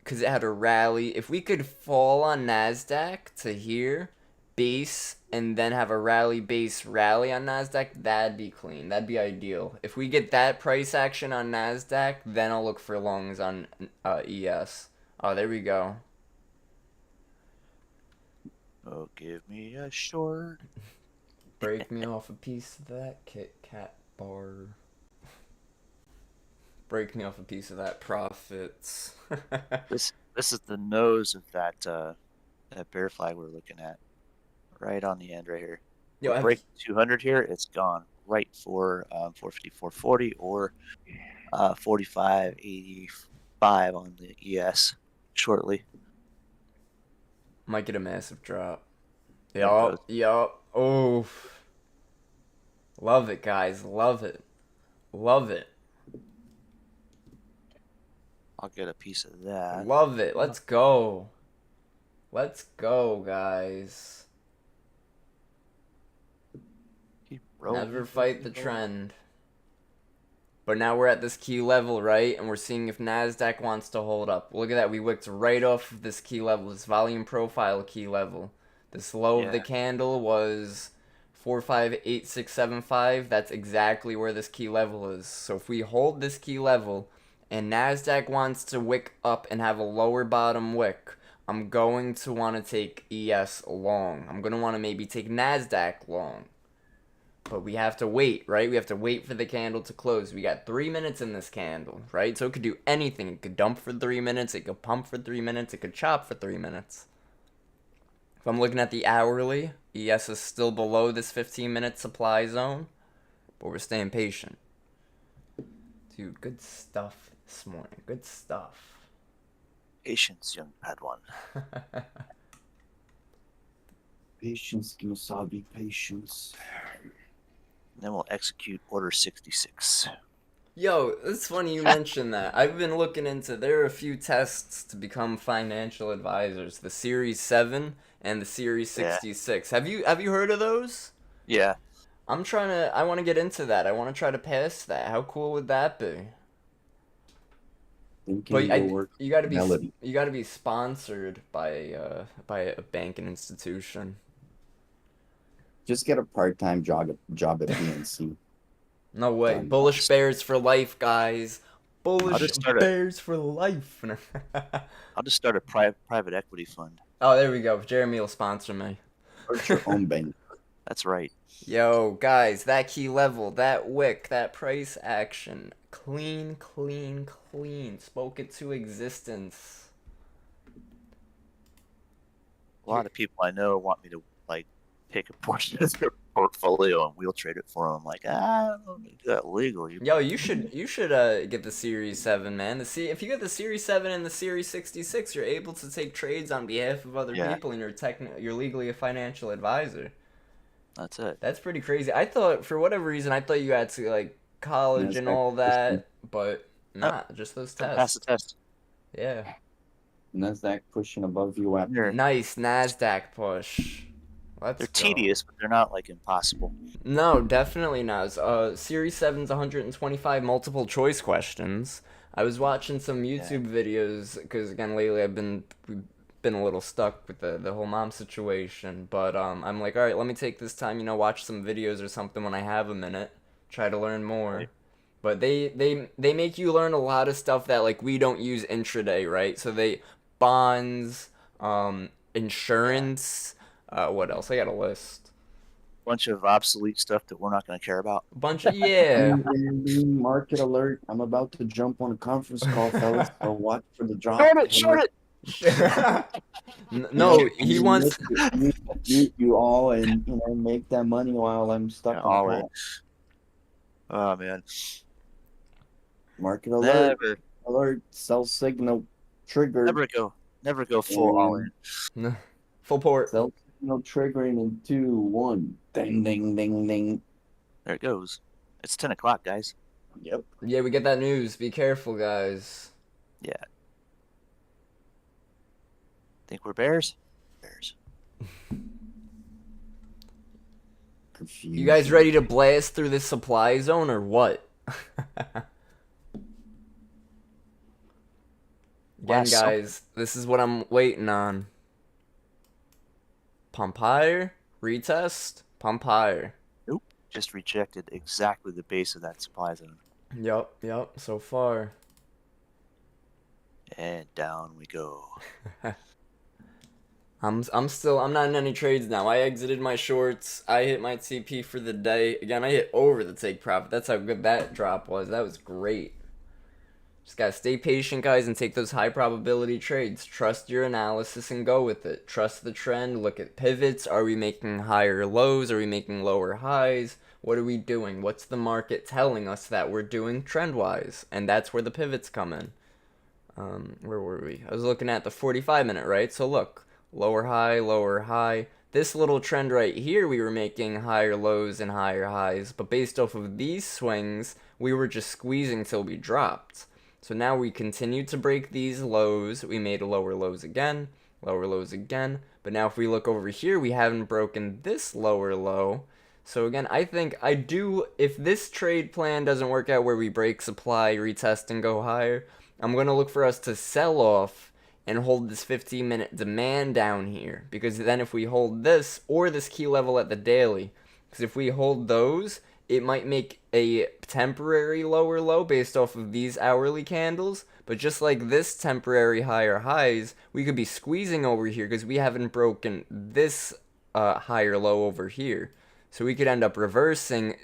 because it had a rally. If we could fall on NASDAQ to here, base, and then have a rally base rally on NASDAQ, that'd be clean. That'd be ideal. If we get that price action on NASDAQ, then I'll look for longs on ES. Oh, there we go. Oh, give me a short. Break me off a piece of that Kit Kat bar. Break me off a piece of that profits. This is the nose of that bear flag we're looking at. Right on the end right here. Yo, Break 200 here, it's gone right for 450, 440 or 45.85 on the ES shortly. Might get a massive drop. Yup. Oh. Love it, guys. Love it. Love it. I'll get a piece of that. Love it. Let's go. Let's go, guys. Keep rolling. Never fight the trend. But now we're at this key level, right? And we're seeing if NASDAQ wants to hold up. Look at that. We wicked right off of this key level, this volume profile key level. This low of the candle was 458675. That's exactly where this key level is. So if we hold this key level and NASDAQ wants to wick up and have a lower bottom wick, I'm going to want to take ES long. I'm going to want to maybe take NASDAQ long. But we have to wait, right? We have to wait for the candle to close. We got 3 minutes in this candle, right? So it could do anything. It could dump for 3 minutes. It could pump for 3 minutes. It could chop for 3 minutes. If I'm looking at the hourly, ES is still below this 15-minute supply zone, but we're staying patient. Dude, good stuff this morning. Good stuff. Patience, young Padawan. Patience, Kimasabi, patience. Then we'll execute Order 66. Yo, it's funny you mentioned that. I've been looking into, there are a few tests to become financial advisors. The Series 7 and the Series 66. Have you heard of those? Yeah. I want to get into that. I want to try to pass that. How cool would that be? But you got to be sponsored by a banking institution. Just get a part-time job at PNC. No way. Done. Bullishbrs for life, guys. Bullishbrs for life. I'll just start a private equity fund. Oh, there we go. Jeremy will sponsor me. Start your own bank. That's right. Yo, guys, that key level, that wick, that price action. Clean, clean, clean. Spoke it to existence. A lot of people I know want me to like take a portion of their portfolio and wheel trade it for them. I'm like, I don't do that legal. Yo, you should get the Series 7, man. If you get the Series 7 and the Series 66, you're able to take trades on behalf of other people, and you're legally a financial advisor. That's it. That's pretty crazy. I thought, for whatever reason, I thought you had to like college and all that, but not just those tests. Pass the test. Yeah. NASDAQ pushing above you at Nice NASDAQ push. They're tedious, but they're not like impossible. No, definitely not. Series 7's 125 multiple choice questions. I was watching some YouTube videos because again lately we've been a little stuck with the whole mom situation, but I'm like, all right, let me take this time, watch some videos or something when I have a minute, try to learn more. Right. But they make you learn a lot of stuff that like we don't use intraday, right? So bonds, insurance, what else? I got a list. Bunch of obsolete stuff that we're not going to care about. Bunch of market alert. I'm about to jump on a conference call, fellas. So watch for the drop. Short it. No, he wants you all and make that money while I'm stuck on the call. Oh man. Market alert. Alert. Sell signal trigger. Never go full all in. No. Full port. Sell signal triggering in 2, 1. Ding ding ding ding. There it goes. It's 10 o'clock, guys. Yep. Yeah, we get that news. Be careful, guys. Yeah. Think we're bears? Bears. Confused. You guys ready to blast through this supply zone or what? Again, guys, this is what I'm waiting on. Pump higher, retest, pump higher. Nope. Just rejected exactly the base of that supply zone. Yep, so far. And down we go. I'm not in any trades now. I exited my shorts. I hit my TP for the day. Again, I hit over the take profit. That's how good that drop was. That was great. Just gotta stay patient, guys, and take those high probability trades. Trust your analysis and go with it. Trust the trend. Look at pivots. Are we making higher lows? Are we making lower highs? What are we doing? What's the market telling us that we're doing trend-wise? And that's where the pivots come in. Where were we? I was looking at the 45-minute, right? So look. Lower high, lower high. This little trend right here, we were making higher lows and higher highs. But based off of these swings, we were just squeezing till we dropped. So now we continued to break these lows. We made lower lows again. But now if we look over here, we haven't broken this lower low. So again, I think if this trade plan doesn't work out where we break supply, retest, and go higher, I'm going to look for us to sell off and hold this 15-minute demand down here. Because then if we hold this, or this key level at the daily, because if we hold those, it might make a temporary lower low based off of these hourly candles. But just like this temporary higher highs, we could be squeezing over here because we haven't broken this higher low over here. So we could end up reversing,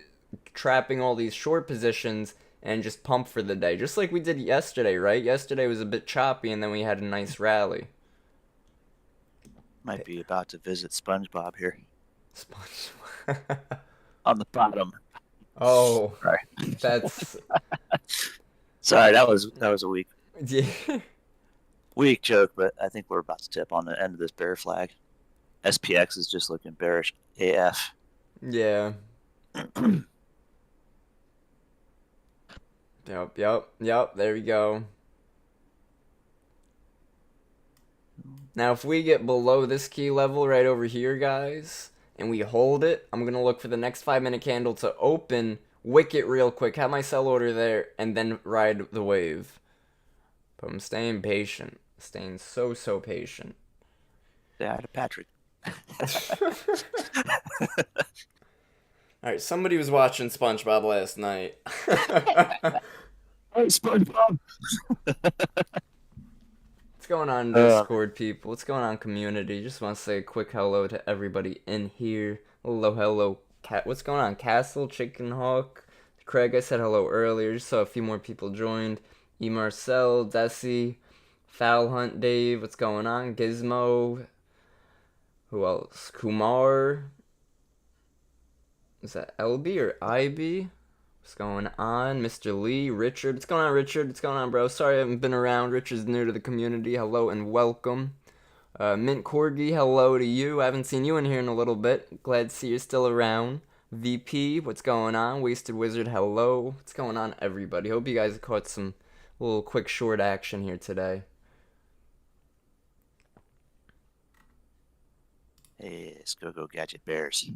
trapping all these short positions, and just pump for the day. Just like we did yesterday, right? Yesterday was a bit choppy, and then we had a nice rally. Might be about to visit SpongeBob here Sponge. on the bottom. Oh, Sorry. that's Sorry, that was a weak yeah. joke, but I think we're about to tip on the end of this bear flag. SPX is just looking bearish AF. Yeah. Yep. There we go. Now, if we get below this key level right over here, guys, and we hold it, I'm going to look for the next 5-minute candle to open, wick it real quick, have my sell order there, and then ride the wave. But I'm staying patient. Staying so patient. Say hi to Patrick. Alright, somebody was watching SpongeBob last night. Hey, SpongeBob. What's going on, Discord people? What's going on, community? Just want to say a quick hello to everybody in here. Hello, Cat. What's going on, Castle, Chicken Hawk, Craig? I said hello earlier. Just saw a few more people joined. E. Marcel, Desi, Foul Hunt, Dave. What's going on, Gizmo? Who else? Kumar. Is that LB or IB? What's going on? Mr. Lee, Richard. What's going on, Richard? What's going on, bro? Sorry I haven't been around. Richard's new to the community. Hello and welcome. Mint Corgi, hello to you. I haven't seen you in here in a little bit. Glad to see you're still around. VP, what's going on? Wasted Wizard, hello. What's going on, everybody? Hope you guys caught some little quick short action here today. Hey, let's go Gadget Bears.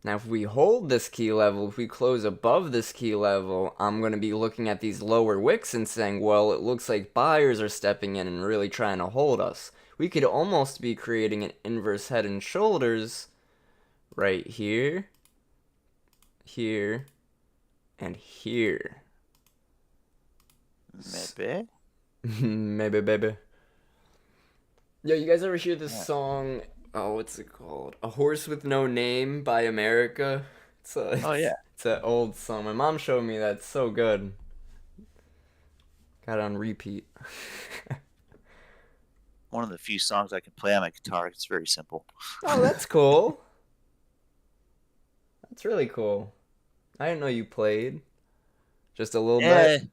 Now, if we hold this key level, if we close above this key level, I'm going to be looking at these lower wicks and saying, well, it looks like buyers are stepping in and really trying to hold us. We could almost be creating an inverse head and shoulders right here, here, and here. Maybe. Maybe, baby. Yo, you guys ever hear this song? Oh, what's it called? A Horse with No Name by America. Oh, yeah. It's an old song. My mom showed me that. It's so good. Got it on repeat. One of the few songs I can play on my guitar. It's very simple. Oh, that's cool. That's really cool. I didn't know you played. Just a little bit.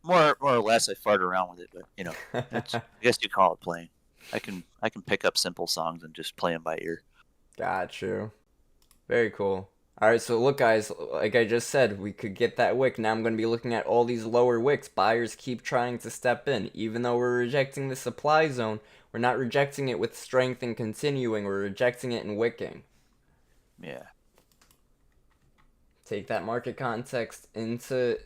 More or less, I fart around with it, but you know, I guess you call it playing. I can pick up simple songs and just play them by ear. Got you. Very cool. Alright, so look guys, like I just said, we could get that wick. Now I'm going to be looking at all these lower wicks. Buyers keep trying to step in. Even though we're rejecting the supply zone, we're not rejecting it with strength and continuing. We're rejecting it and wicking. Yeah. Take that market context into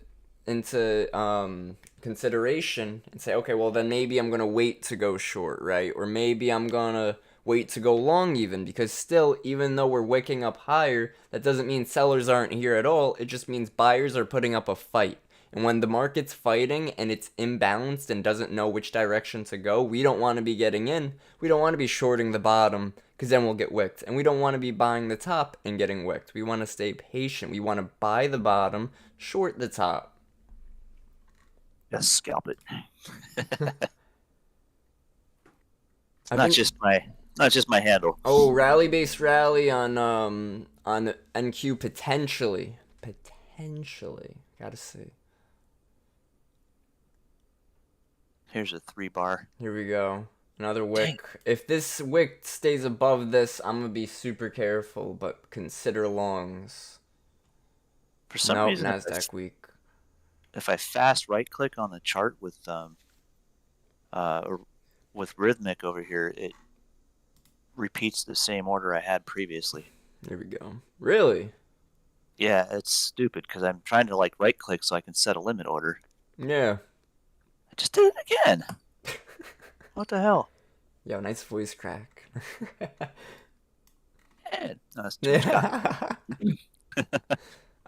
consideration and say, okay, well then maybe I'm gonna wait to go short, right? Or maybe I'm gonna wait to go long even, because still, even though we're wicking up higher, that doesn't mean sellers aren't here at all. It just means buyers are putting up a fight. And when the market's fighting and it's imbalanced and doesn't know which direction to go, we don't want to be getting in. We don't want to be shorting the bottom, because then we'll get wicked. And we don't want to be buying the top and getting wicked. We want to stay patient. We want to buy the bottom, short the top. Just scalp it. I not think- just my handle. Oh, rally-based rally on NQ potentially. Gotta see. Here's a 3-bar. Here we go. Another wick. If this wick stays above this, I'm gonna be super careful, but consider longs. For some No, reason, NASDAQ weak. if I fast right click on the chart with Rhythmic over here, it repeats the same order I had previously. Here we go. Really? Yeah, it's stupid because I'm trying to like right click so I can set a limit order. Yeah. I just did it again. What the hell? Yo, nice voice crack. Man, no, that's too much coffee.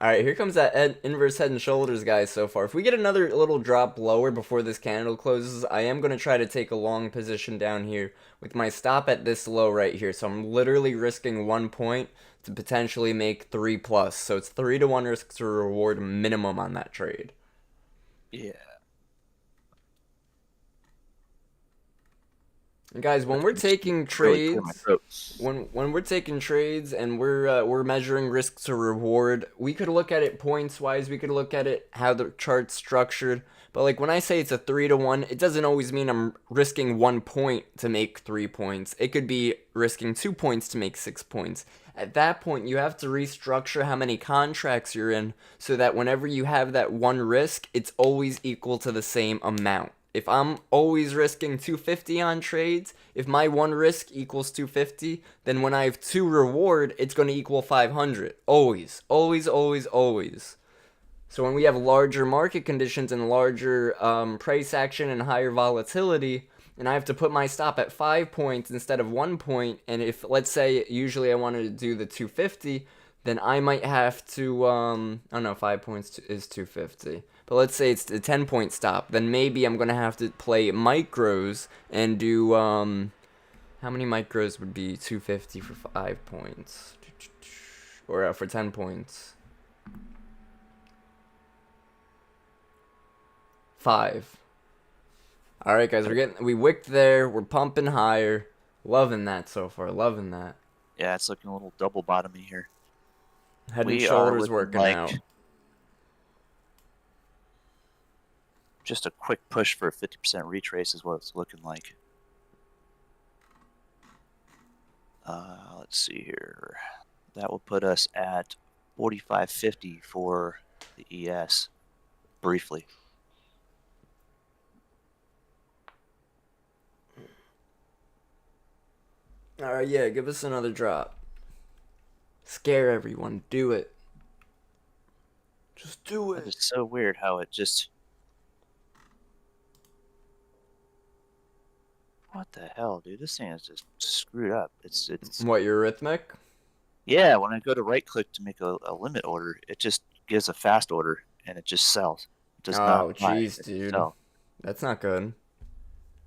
All right, here comes that inverse head and shoulders, guys, so far. If we get another little drop lower before this candle closes, I am going to try to take a long position down here with my stop at this low right here. So I'm literally risking 1 point to potentially make 3 plus. So it's 3-to-1 risk to reward minimum on that trade. Yeah. And guys, when we're taking Really clear my trades, throat. when we're taking trades and we're measuring risk to reward, we could look at it points wise. We could look at it how the chart's structured. But like when I say it's a 3-to-1, it doesn't always mean I'm risking 1 point to make 3 points. It could be risking 2 points to make 6 points. At that point, you have to restructure how many contracts you're in so that whenever you have that one risk, it's always equal to the same amount. If I'm always risking 250 on trades, if my one risk equals 250, then when I have 2 reward, it's going to equal 500. Always, always, always, always. So when we have larger market conditions and larger price action and higher volatility, and I have to put my stop at 5 points instead of 1 point, and if, let's say, usually I wanted to do the 250, then I might have to, I don't know, 5 points is 250. But let's say it's a 10-point stop, then maybe I'm going to have to play micros and do, how many micros would be 250 for 5 points? Or for 10 points? 5. Alright guys, we wicked there, we're pumping higher. Loving that so far, loving that. Yeah, it's looking a little double bottomy here. Head and We are shoulders looking working like out. just a quick push for a 50% retrace is what it's looking like. Let's see here. That will put us at 45.50 for the ES, briefly. Alright, yeah, give us another drop. Scare everyone, do it. Just do it. It's so weird how it just... What the hell, dude? This thing is just screwed up. It's What, your rhythmic? Yeah, when I go to right click to make a limit order, it just gives a fast order and it just sells. It does Oh, not buy, jeez, it dude. sell. That's not good.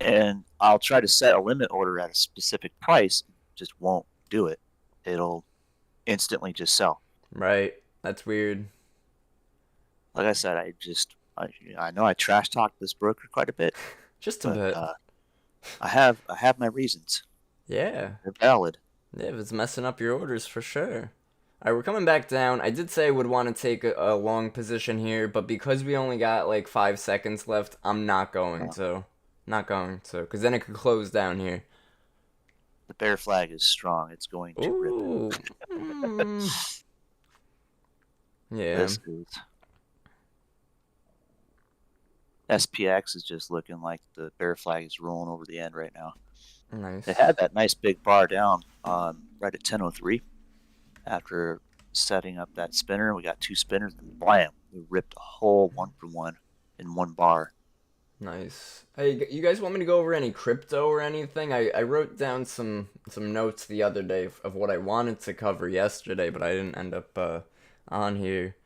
And I'll try to set a limit order at a specific price, just won't do it. It'll instantly just sell. Right. That's weird. Like I said, I know I trash talked this broker quite a bit, Just a but bit. I have my reasons. Yeah. They're valid. Yeah, if it's messing up your orders for sure. Alright, we're coming back down. I did say I would want to take a long position here, but because we only got like 5 seconds left, I'm not going to. Not going to, because then it could close down here. The bear flag is strong. It's going to rip Ooh. it. Yeah. This is... SPX is just looking like the bear flag is rolling over the end right now. Nice. It had that nice big bar down right at 10:03 after setting up that spinner. We got 2 spinners and blam, we ripped a whole 1-for-1 in 1 bar. Nice. Hey, you guys want me to go over any crypto or anything? I wrote down some notes the other day of what I wanted to cover yesterday, but I didn't end up on here.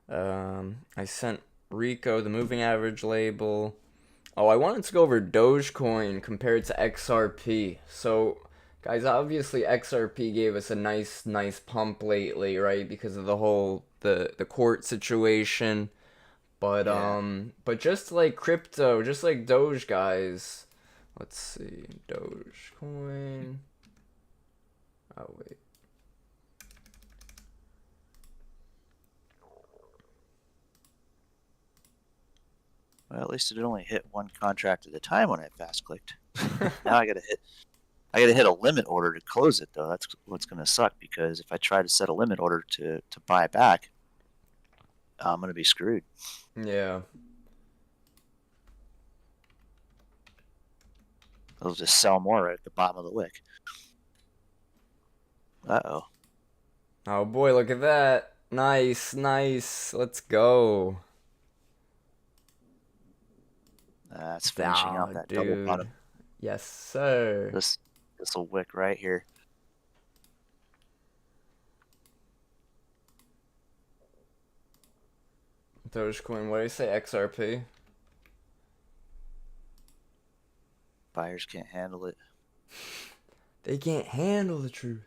I sent Rico the moving average label. Oh, I wanted to go over Dogecoin compared to XRP. So, guys, obviously XRP gave us a nice pump lately, right? Because of the whole the court situation. But Yeah. but just like crypto, just like Doge, guys. Let's see, Dogecoin. Oh wait. Well, at least it only hit 1 contract at a time when I fast clicked. Now I gotta hit a limit order to close it though. That's what's gonna suck, because if I try to set a limit order to buy back, I'm gonna be screwed. Yeah. It'll just sell more right at the bottom of the wick. Uh-oh. Oh boy, look at that. Nice. Let's go. That's finishing out that double Dude. bottom. Yes, sir. This'll wick right here. Dogecoin, what do you say? XRP? Buyers can't handle it. They can't handle the truth.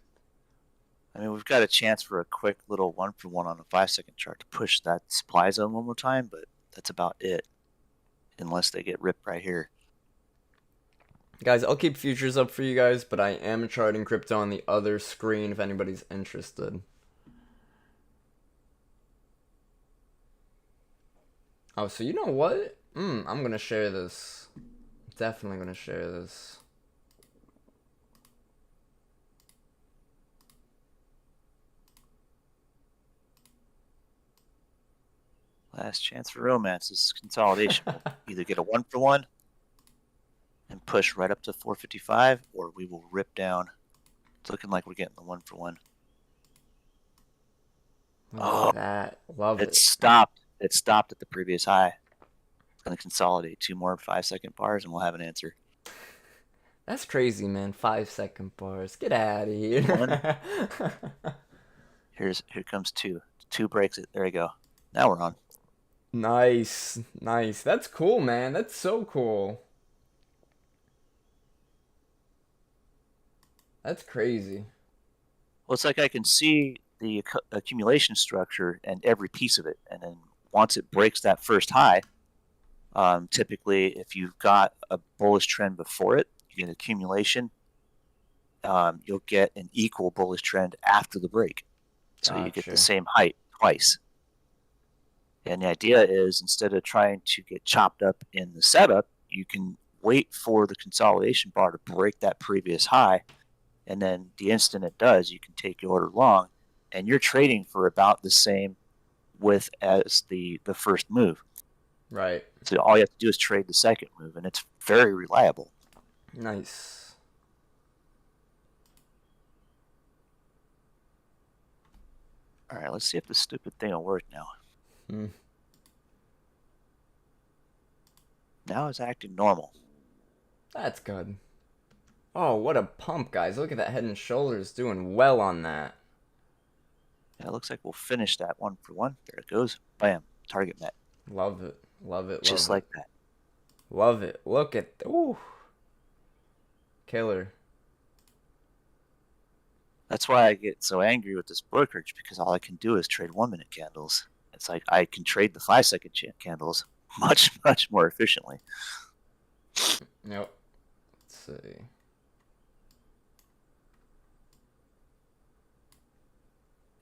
I mean, we've got a chance for a quick little 1-for-1 on a 5-second chart to push that supply zone one more time, but that's about it. Unless they get ripped right here. Guys, I'll keep futures up for you guys, but I am charting crypto on the other screen if anybody's interested. Oh, so you know what? I'm gonna share this. Definitely gonna share this. Last chance for romance is consolidation. We'll either get a 1-for-1 and push right up to 455, or we will rip down. It's looking like we're getting the 1-for-1. Look Oh, at that. Love it it. stopped. It stopped at the previous high. It's going to consolidate 2 more 5-second bars, and we'll have an answer. That's crazy, man. 5-second bars. Get out of here. Here comes 2. 2 breaks it. There you go. Now we're on. Nice. Nice. That's cool, man. That's so cool. That's crazy. Well, it's like I can see the accumulation structure and every piece of it, and then once it breaks that first high, typically if you've got a bullish trend before it, you get accumulation. You'll get an equal bullish trend after the break, so you get the same height twice. And the idea is, instead of trying to get chopped up in the setup, you can wait for the consolidation bar to break that previous high, and then the instant it does, you can take your order long, and you're trading for about the same width as the first move. Right. So all you have to do is trade the second move, and it's very reliable. Nice. All right, let's see if this stupid thing will work now. Now it's acting normal. That's good. Oh, what a pump, guys. Look at that head and shoulders doing well on that. Yeah, it looks like we'll finish that 1-for-1. There it goes. Bam. Target met. Love it. Love it. Just like that. Love it. Look at... Ooh. Killer. That's why I get so angry with this brokerage, because all I can do is trade 1-minute candles. It's like I can trade the 5-second candles much, much more efficiently. Yep. Let's see.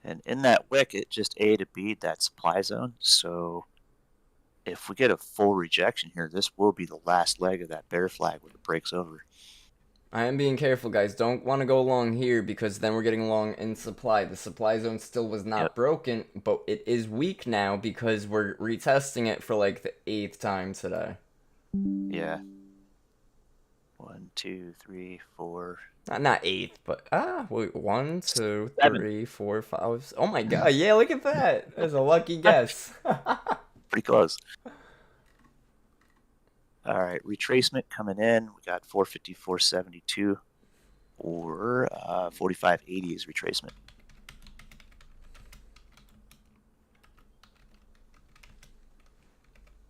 And in that wick, it just A to B that supply zone. So if we get a full rejection here, this will be the last leg of that bear flag when it breaks over. I am being careful, guys. Don't want to go long here because then we're getting long in supply. The supply zone still was not broken, but it is weak now because we're retesting it for like the 8th time today. Yeah. 1, 2, 3, 4. Not 8th, but wait, 1, 2, 7. 3, 4, 5. Oh my god! Yeah, look at that. That's a lucky guess. Pretty close. All right, retracement coming in. We got 454.72 or 45.80 is retracement.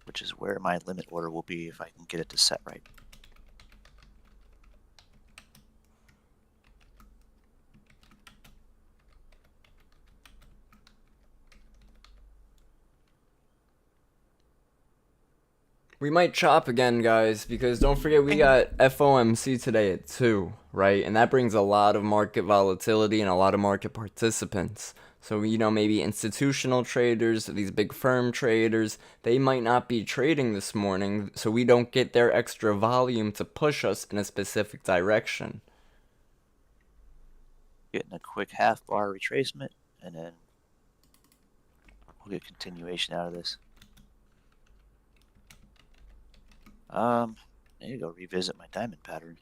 Which is where my limit order will be if I can get it to set right. We might chop again, guys, because don't forget we got FOMC today at 2, right? And that brings a lot of market volatility and a lot of market participants. So, you know, maybe institutional traders, these big firm traders, they might not be trading this morning, so we don't get their extra volume to push us in a specific direction. Getting a quick half bar retracement, and then we'll get continuation out of this. I need to go revisit my diamond pattern.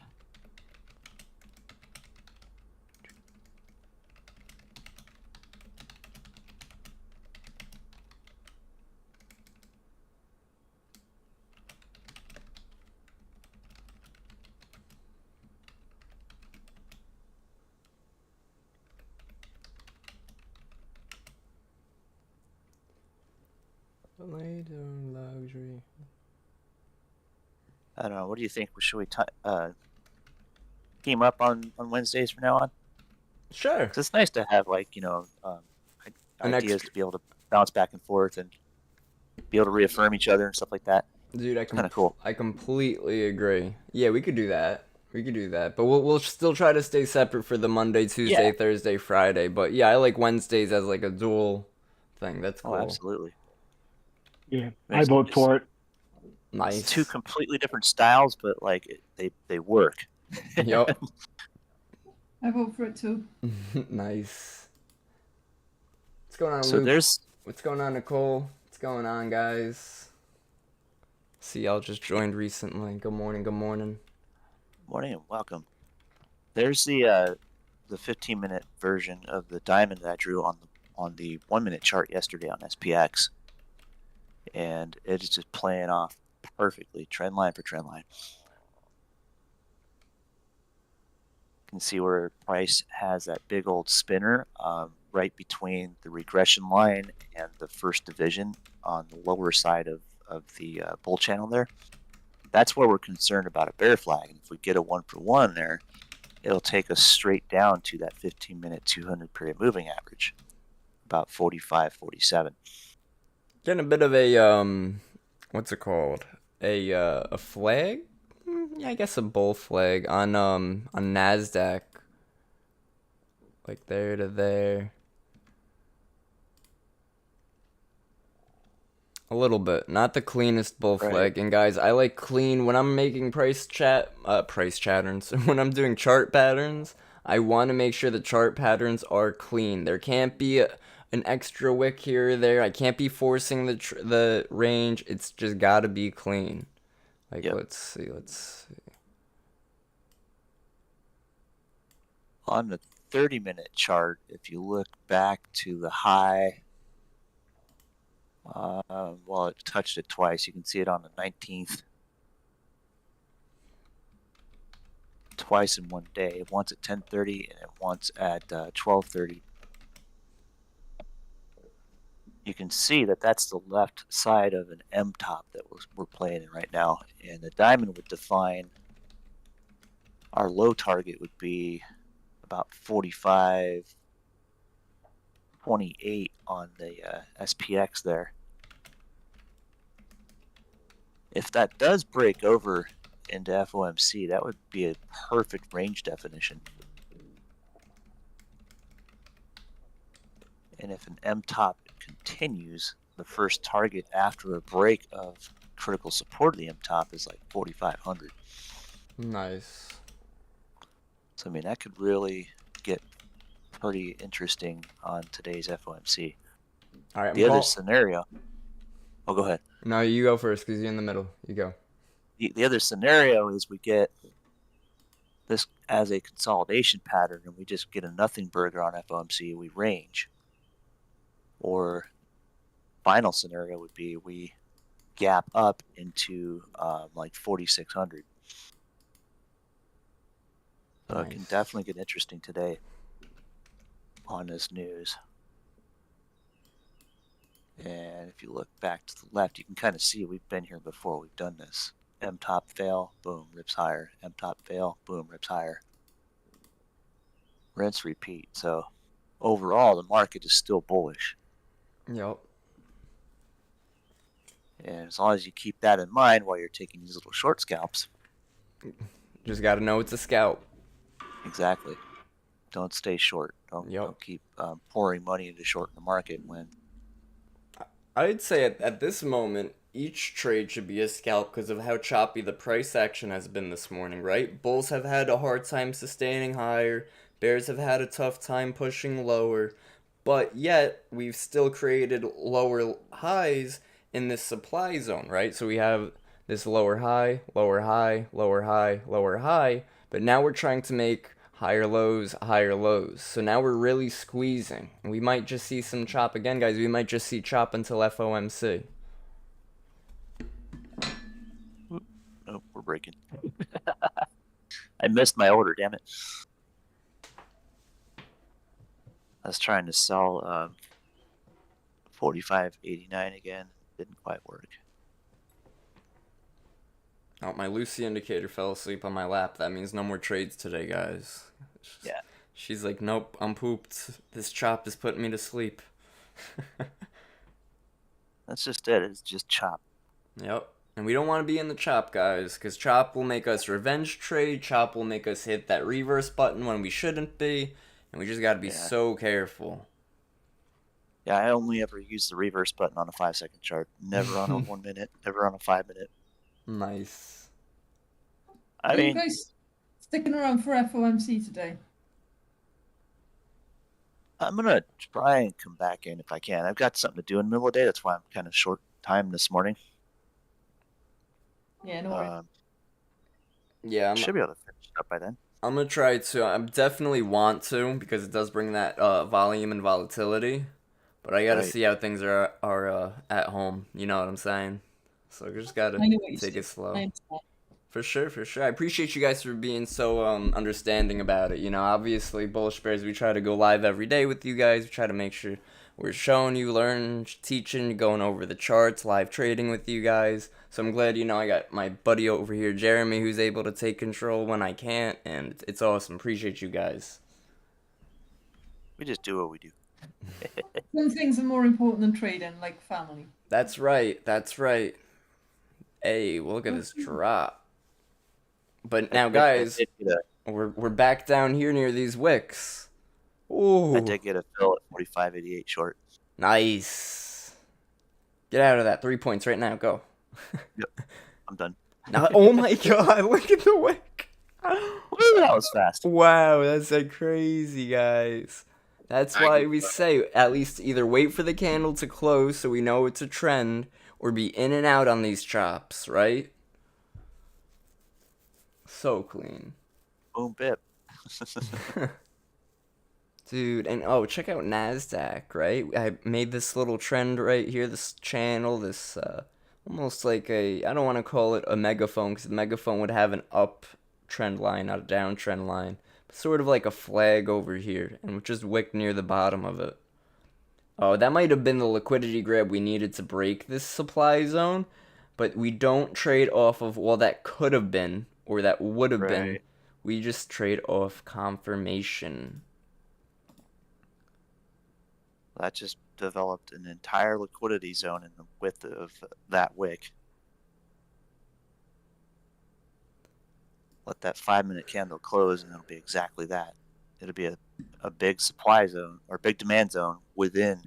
Later luxury. I don't know. What do you think? Should we team up on Wednesdays from now on? Sure. Because it's nice to have An ideas extra- to be able to bounce back and forth and be able to reaffirm each other and stuff like that. Dude, Kind of cool. I completely agree. Yeah, we could do that. We could do that. But we'll still try to stay separate for the Monday, Tuesday, Yeah. Thursday, Friday. But yeah, I like Wednesdays as like a dual thing. That's cool. Oh, absolutely. Yeah, I It's- vote for it. Nice. It's two completely different styles, but like they work. Yup. I vote for it too. Nice. What's going on, So Luke? there's What's going on, Nicole? What's going on, guys? See, y'all just joined recently. Good morning. Good morning. morning and welcome. There's the 15-minute version of the diamond that I drew on the 1-minute chart yesterday on SPX, and it's just playing off perfectly, trend line for trend line. You can see where price has that big old spinner right between the regression line and the first division on the lower side of the bull channel there. That's where we're concerned about a bear flag. And if we get a 1-for-1 there, it'll take us straight down to that 15-minute 200 period moving average, about 45, 47. Getting a bit of a what's it called? A flag? Yeah, I guess a bull flag on Nasdaq. Like there to there. A little bit, not the cleanest bull Right. flag. And guys, I like clean when I'm making price patterns. When I'm doing chart patterns, I want to make sure the chart patterns are clean. There can't be an extra wick here or there. I can't be forcing the range. It's just got to be clean. Like, Yep. let's see. On the 30-minute chart, if you look back to the high, well, it touched it twice. You can see it on the 19th. Twice in one day. Once at 10:30 and once at 12:30. You can see that that's the left side of an M top that we're playing in right now. And the diamond would define our low target would be about 45.28 on the SPX there. If that does break over into FOMC, that would be a perfect range definition. And if an M top continues, the first target after a break of critical support of the M top is like 4,500. Nice. So I mean that could really get pretty interesting on today's FOMC. All right. The other scenario. Oh, go ahead. No, you go first because you're in the middle. You go. The other scenario is we get this as a consolidation pattern and we just get a nothing burger on FOMC, we range. Or final scenario would be we gap up into like 4,600. So it can Nice. definitely get interesting today on this news. And if you look back to the left, you can kind of see we've been here before. We've done this. M top fail, boom, rips higher. M top fail, boom, rips higher. Rinse, repeat. So overall, the market is still bullish. Yep. And as long as you keep that in mind while you're taking these little short scalps, Just got to know it's a scalp. exactly. Don't stay short. Yep. Don't keep pouring money into short the market when. I'd say at this moment, each trade should be a scalp because of how choppy the price action has been this morning, right? Bulls have had a hard time sustaining higher. Bears have had a tough time pushing lower. But yet, we've still created lower highs in this supply zone, right? So we have this lower high, lower high, lower high, lower high. But now we're trying to make higher lows, higher lows. So now we're really squeezing. And we might just see some chop again, guys. We might just see chop until FOMC. Oh, we're breaking. I missed my order, damn it. I was trying to sell 45.89 again. Didn't quite work. Oh, my Lucy indicator fell asleep on my lap. That means no more trades today, guys. Yeah. She's like, nope, I'm pooped. This chop is putting me to sleep. That's just it. It's just chop. Yep. And we don't want to be in the chop, guys, because chop will make us revenge trade. Chop will make us hit that reverse button when we shouldn't be. And we just got to be so careful. Yeah, I only ever use the reverse button on a 5-second chart. Never on a 1 minute. Never on a 5 minute. Nice. I Are mean, you guys sticking around for FOMC today? I'm gonna try and come back in if I can. I've got something to do in the middle of the day. That's why I'm kind of short time this morning. Yeah, no worries. Yeah, Should be able to finish it up by then. I'm gonna try to. I definitely want to because it does bring that volume and volatility. But I gotta Right. see how things are at home. You know what I'm saying? So we just gotta I know what you take said. it slow. I understand. For sure, for sure. I appreciate you guys for being so understanding about it. You know, obviously, Bullishbrs, we try to go live every day with you guys. We try to make sure we're showing you, learning, teaching, going over the charts, live trading with you guys. So I'm glad, you know, I got my buddy over here, Jeremy, who's able to take control when I can't, and it's awesome. Appreciate you guys. We just do what we do. Some things are more important than trading, like family. That's right. That's right. Hey, look at this drop. But now, guys, we're back down here near these wicks. Ooh, I did get a fill at 45.88 short. nice. Get out of that. 3 points right now. Go. I'm done. Now, oh my god, look at the wick. Woo, that was fast. Wow, that's like crazy, guys. That's why we say at least either wait for the candle to close so we know it's a trend, or be in and out on these chops, right? So clean. Boom, bip. Dude, and oh, check out NASDAQ, right? I made this little trend right here, this channel, this almost like I don't want to call it a megaphone, because the megaphone would have an up trend line, not a down trend line. But sort of like a flag over here, and just wick near the bottom of it. Oh, that might have been the liquidity grab we needed to break this supply zone, but we don't trade off of, well, that could have been, or that would have been. Right. We just trade off confirmation. That just developed an entire liquidity zone in the width of that wick. Let that 5-minute candle close and it'll be exactly that. It'll be a big supply zone or big demand zone within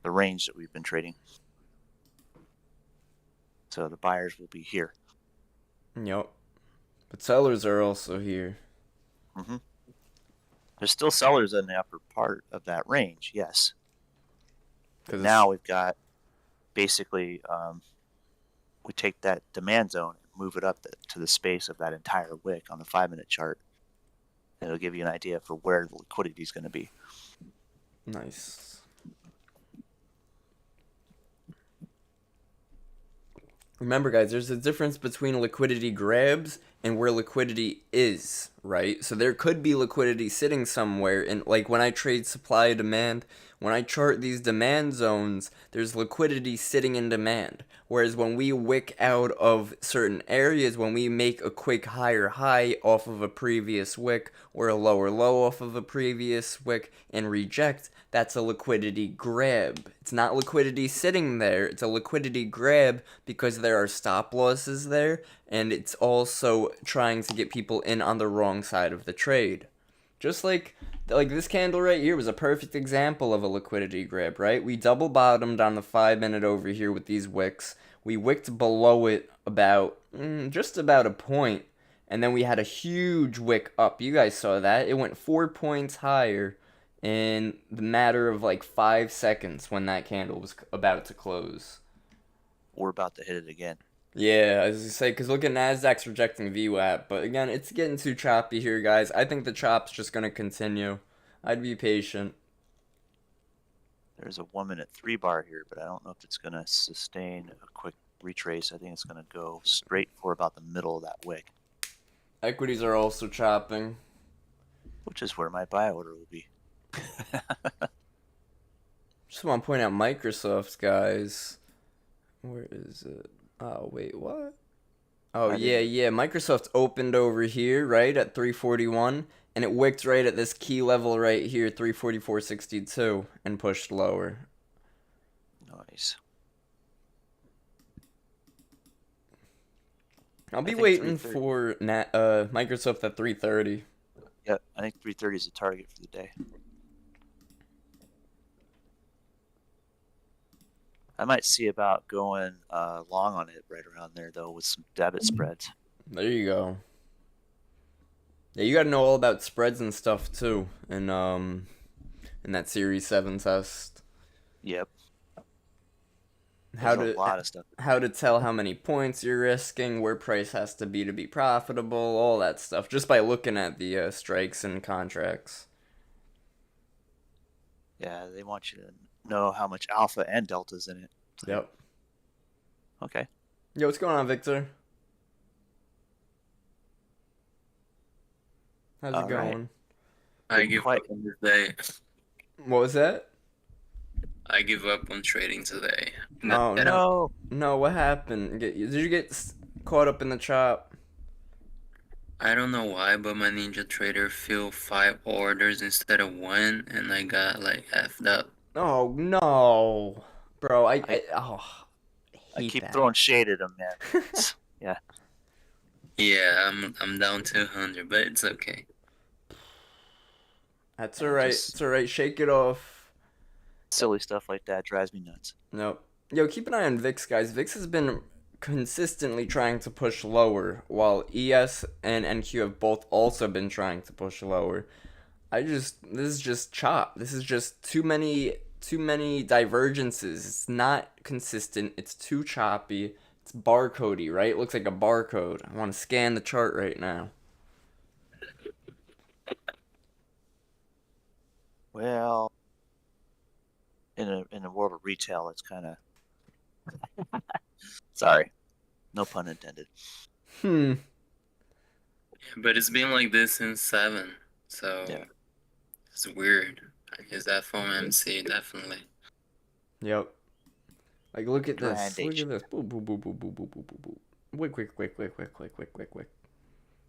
the range that we've been trading. So the buyers will be here. Yep. But sellers are also here. Mm-hmm. There's still sellers in the upper part of that range, yes. But now we've got basically, we take that demand zone and move it up to the space of that entire wick on the 5-minute chart. And it'll give you an idea for where the liquidity is going to be. Nice. Remember, guys, there's a difference between liquidity grabs and where liquidity is, right? So there could be liquidity sitting somewhere, and like when I trade supply and demand, when I chart these demand zones, there's liquidity sitting in demand. Whereas when we wick out of certain areas, when we make a quick higher high off of a previous wick or a lower low off of a previous wick and reject, that's a liquidity grab. It's not liquidity sitting there, it's a liquidity grab because there are stop losses there, and it's also trying to get people in on the wrong side of the trade. Just like this candle right here was a perfect example of a liquidity grab, right? We double bottomed on the 5-minute over here with these wicks. We wicked below it about, just about a point. And then we had a huge wick up. You guys saw that. It went 4 points higher in the matter of like 5 seconds when that candle was about to close. We're about to hit it again. Yeah, as I say, because look at NASDAQ's rejecting VWAP. But again, it's getting too choppy here, guys. I think the chop's just going to continue. I'd be patient. There's a 1-minute 3-bar here, but I don't know if it's going to sustain a quick retrace. I think it's going to go straight for about the middle of that wick. Equities are also chopping. Which is where my buy order will be. Just want to point out Microsoft, guys. Where is it? Oh, wait, what? Oh, I yeah, didn't- yeah. Microsoft opened over here, right, at 341, and it wicked right at this key level right here, 344.62, and pushed lower. Nice. I'll be think waiting 330. for Microsoft at 330. Yep, I think 330 is the target for the day. I might see about going long on it right around there though with some debit spreads. There you go. Yeah, you gotta know all about spreads and stuff too, in that Series 7 test. Yep. How There's to a lot of stuff. how to tell how many points you're risking, where price has to be profitable, all that stuff, just by looking at the strikes and contracts. Yeah, they want you to know how much alpha and delta's in it. Yep. Okay. Yo, what's going on, Victor? How's it All right. going? I Didn't give quite- up on today. What was that? I give up on trading today. Oh, I don't- No. No, what happened? Did you get caught up in the chop? I don't know why, but my Ninja Trader filled 5 orders instead of 1, and I got like effed up. Oh no, bro! I I hate keep that. throwing shade at them, man. Yeah, I'm down to 100, but it's okay. That's Yeah, alright. just- It's alright. Shake it off. Silly stuff like that drives me nuts. Nope. Yo, keep an eye on VIX, guys. VIX has been consistently trying to push lower, while ES and NQ have both also been trying to push lower. This is just chop. This is just too many divergences. It's not consistent. It's too choppy. It's barcodey, right? It looks like a barcode. I want to scan the chart right now. Well, in a world of retail, it's kind of sorry, no pun intended. But it's been like this since 7, so Yeah. it's weird. Is that from MC? Definitely. Yep. Like, look at this. Look Grandation. at this. Boop, boop, boop, boop, boop, boop, boop, boop, boop. Wick.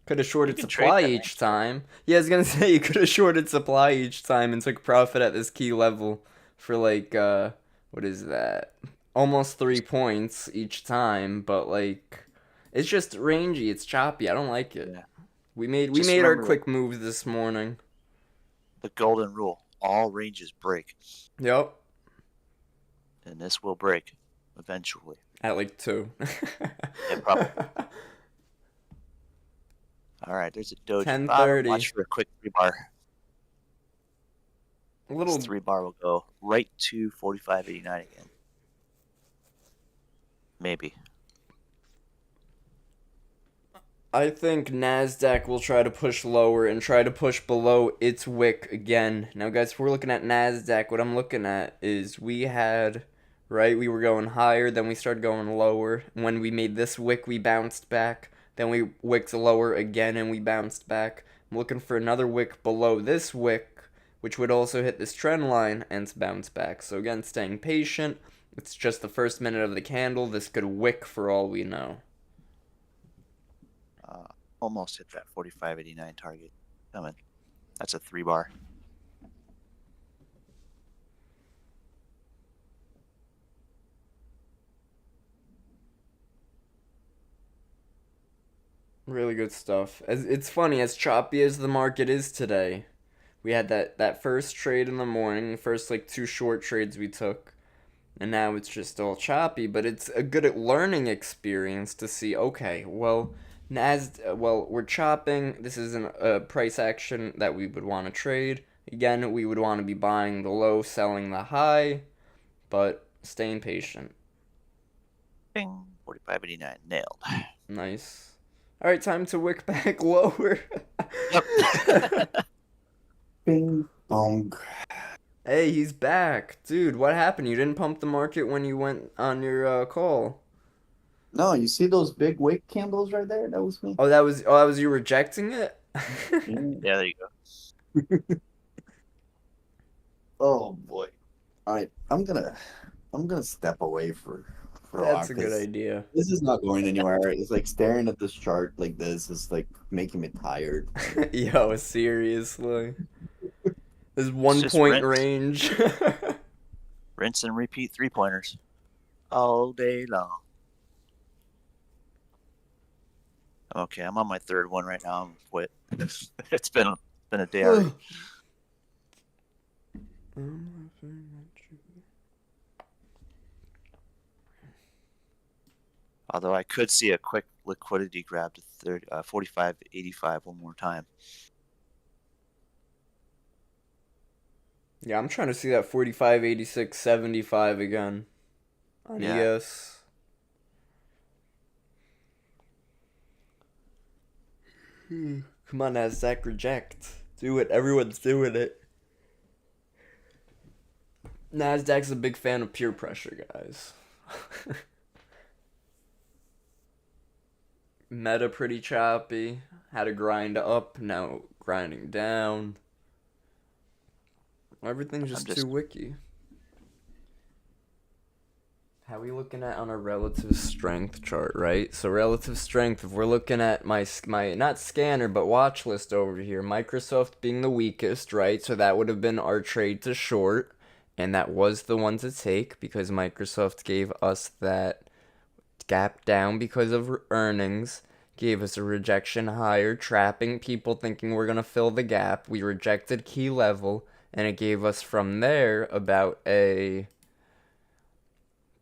Could have shorted You can trade supply that each next time. Yeah, I was gonna say, you could have shorted supply each time and took profit at this key level for like, what is that? Almost 3 points each time, but like, it's just rangy, it's choppy, I don't like it. Yeah. We made Just our remember quick moves this morning. The golden rule: all ranges break, Yep. and this will break eventually. At like 2. Yeah, probably. All right, there's a doji 10:30. bottom. Watch for a quick 3-bar. A little This 3-bar will go right to 45.89 again. Maybe. I think NASDAQ will try to push lower and try to push below its wick again. Now, guys, if we're looking at NASDAQ, what I'm looking at is we were going higher, then we started going lower. When we made this wick, we bounced back. Then we wicked lower again, and we bounced back. I'm looking for another wick below this wick, which would also hit this trend line and bounce back. So, again, staying patient. It's just the first minute of the candle. This could wick for all we know. Almost hit that 45.89 target. Coming. That's a 3-bar. Really good stuff. It's funny, as choppy as the market is today, we had that first trade in the morning, first like 2 short trades we took, and now it's just all choppy, but it's a good learning experience to see, okay, well, we're chopping, this isn't a price action that we would want to trade. Again, we would want to be buying the low, selling the high, but staying patient. Bing. 45.89. Nailed. Nice. All right, time to wick back lower. Yep. Bing bong. Hey, he's back. Dude, what happened? You didn't pump the market when you went on your call. No, you see those big wick candles right there? That was me. Oh, that was you rejecting it? Yeah, there you go. Oh boy. All right, I'm gonna step away for That's a good 'cause idea. This is not going anywhere. It's like staring at this chart like this is like making me tired. Yo, seriously. There's It's 1 just point rinse, range. rinse and repeat 3-pointers all day long. Okay, I'm on my third one right now. I'm quit. It's been a day already. Although I could see a quick liquidity grab to 45.85 one more time. Yeah, I'm trying to see that 45, 86, 75 again on Yeah. ES. Come on, Nasdaq, reject. Do it. Everyone's doing it. Nasdaq's a big fan of peer pressure, guys. Meta pretty choppy. Had to grind up, now grinding down. Everything's just too wiki. How are we looking at on a relative strength chart, right? So relative strength, if we're looking at my not scanner, but watch list over here, Microsoft being the weakest, right? So that would have been our trade to short, and that was the one to take because Microsoft gave us that gap down because of earnings, gave us a rejection higher, trapping people thinking we're going to fill the gap. We rejected key level, and it gave us from there about a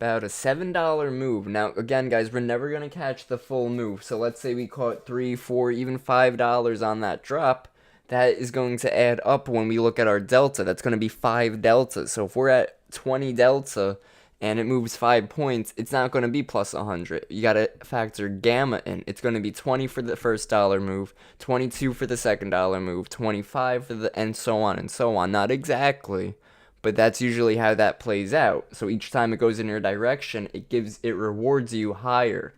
$7 move. Now, again, guys, we're never going to catch the full move. So let's say we caught $3, $4, even $5 on that drop. That is going to add up when we look at our delta. That's going to be 5 delta. So if we're at 20 delta and it moves 5 points, it's not going to be plus 100. You got to factor gamma in. It's going to be 20 for the first dollar move, 22 for the second dollar move, 25 for the, and so on and so on. Not exactly, but that's usually how that plays out. So each time it goes in your direction, it rewards you higher.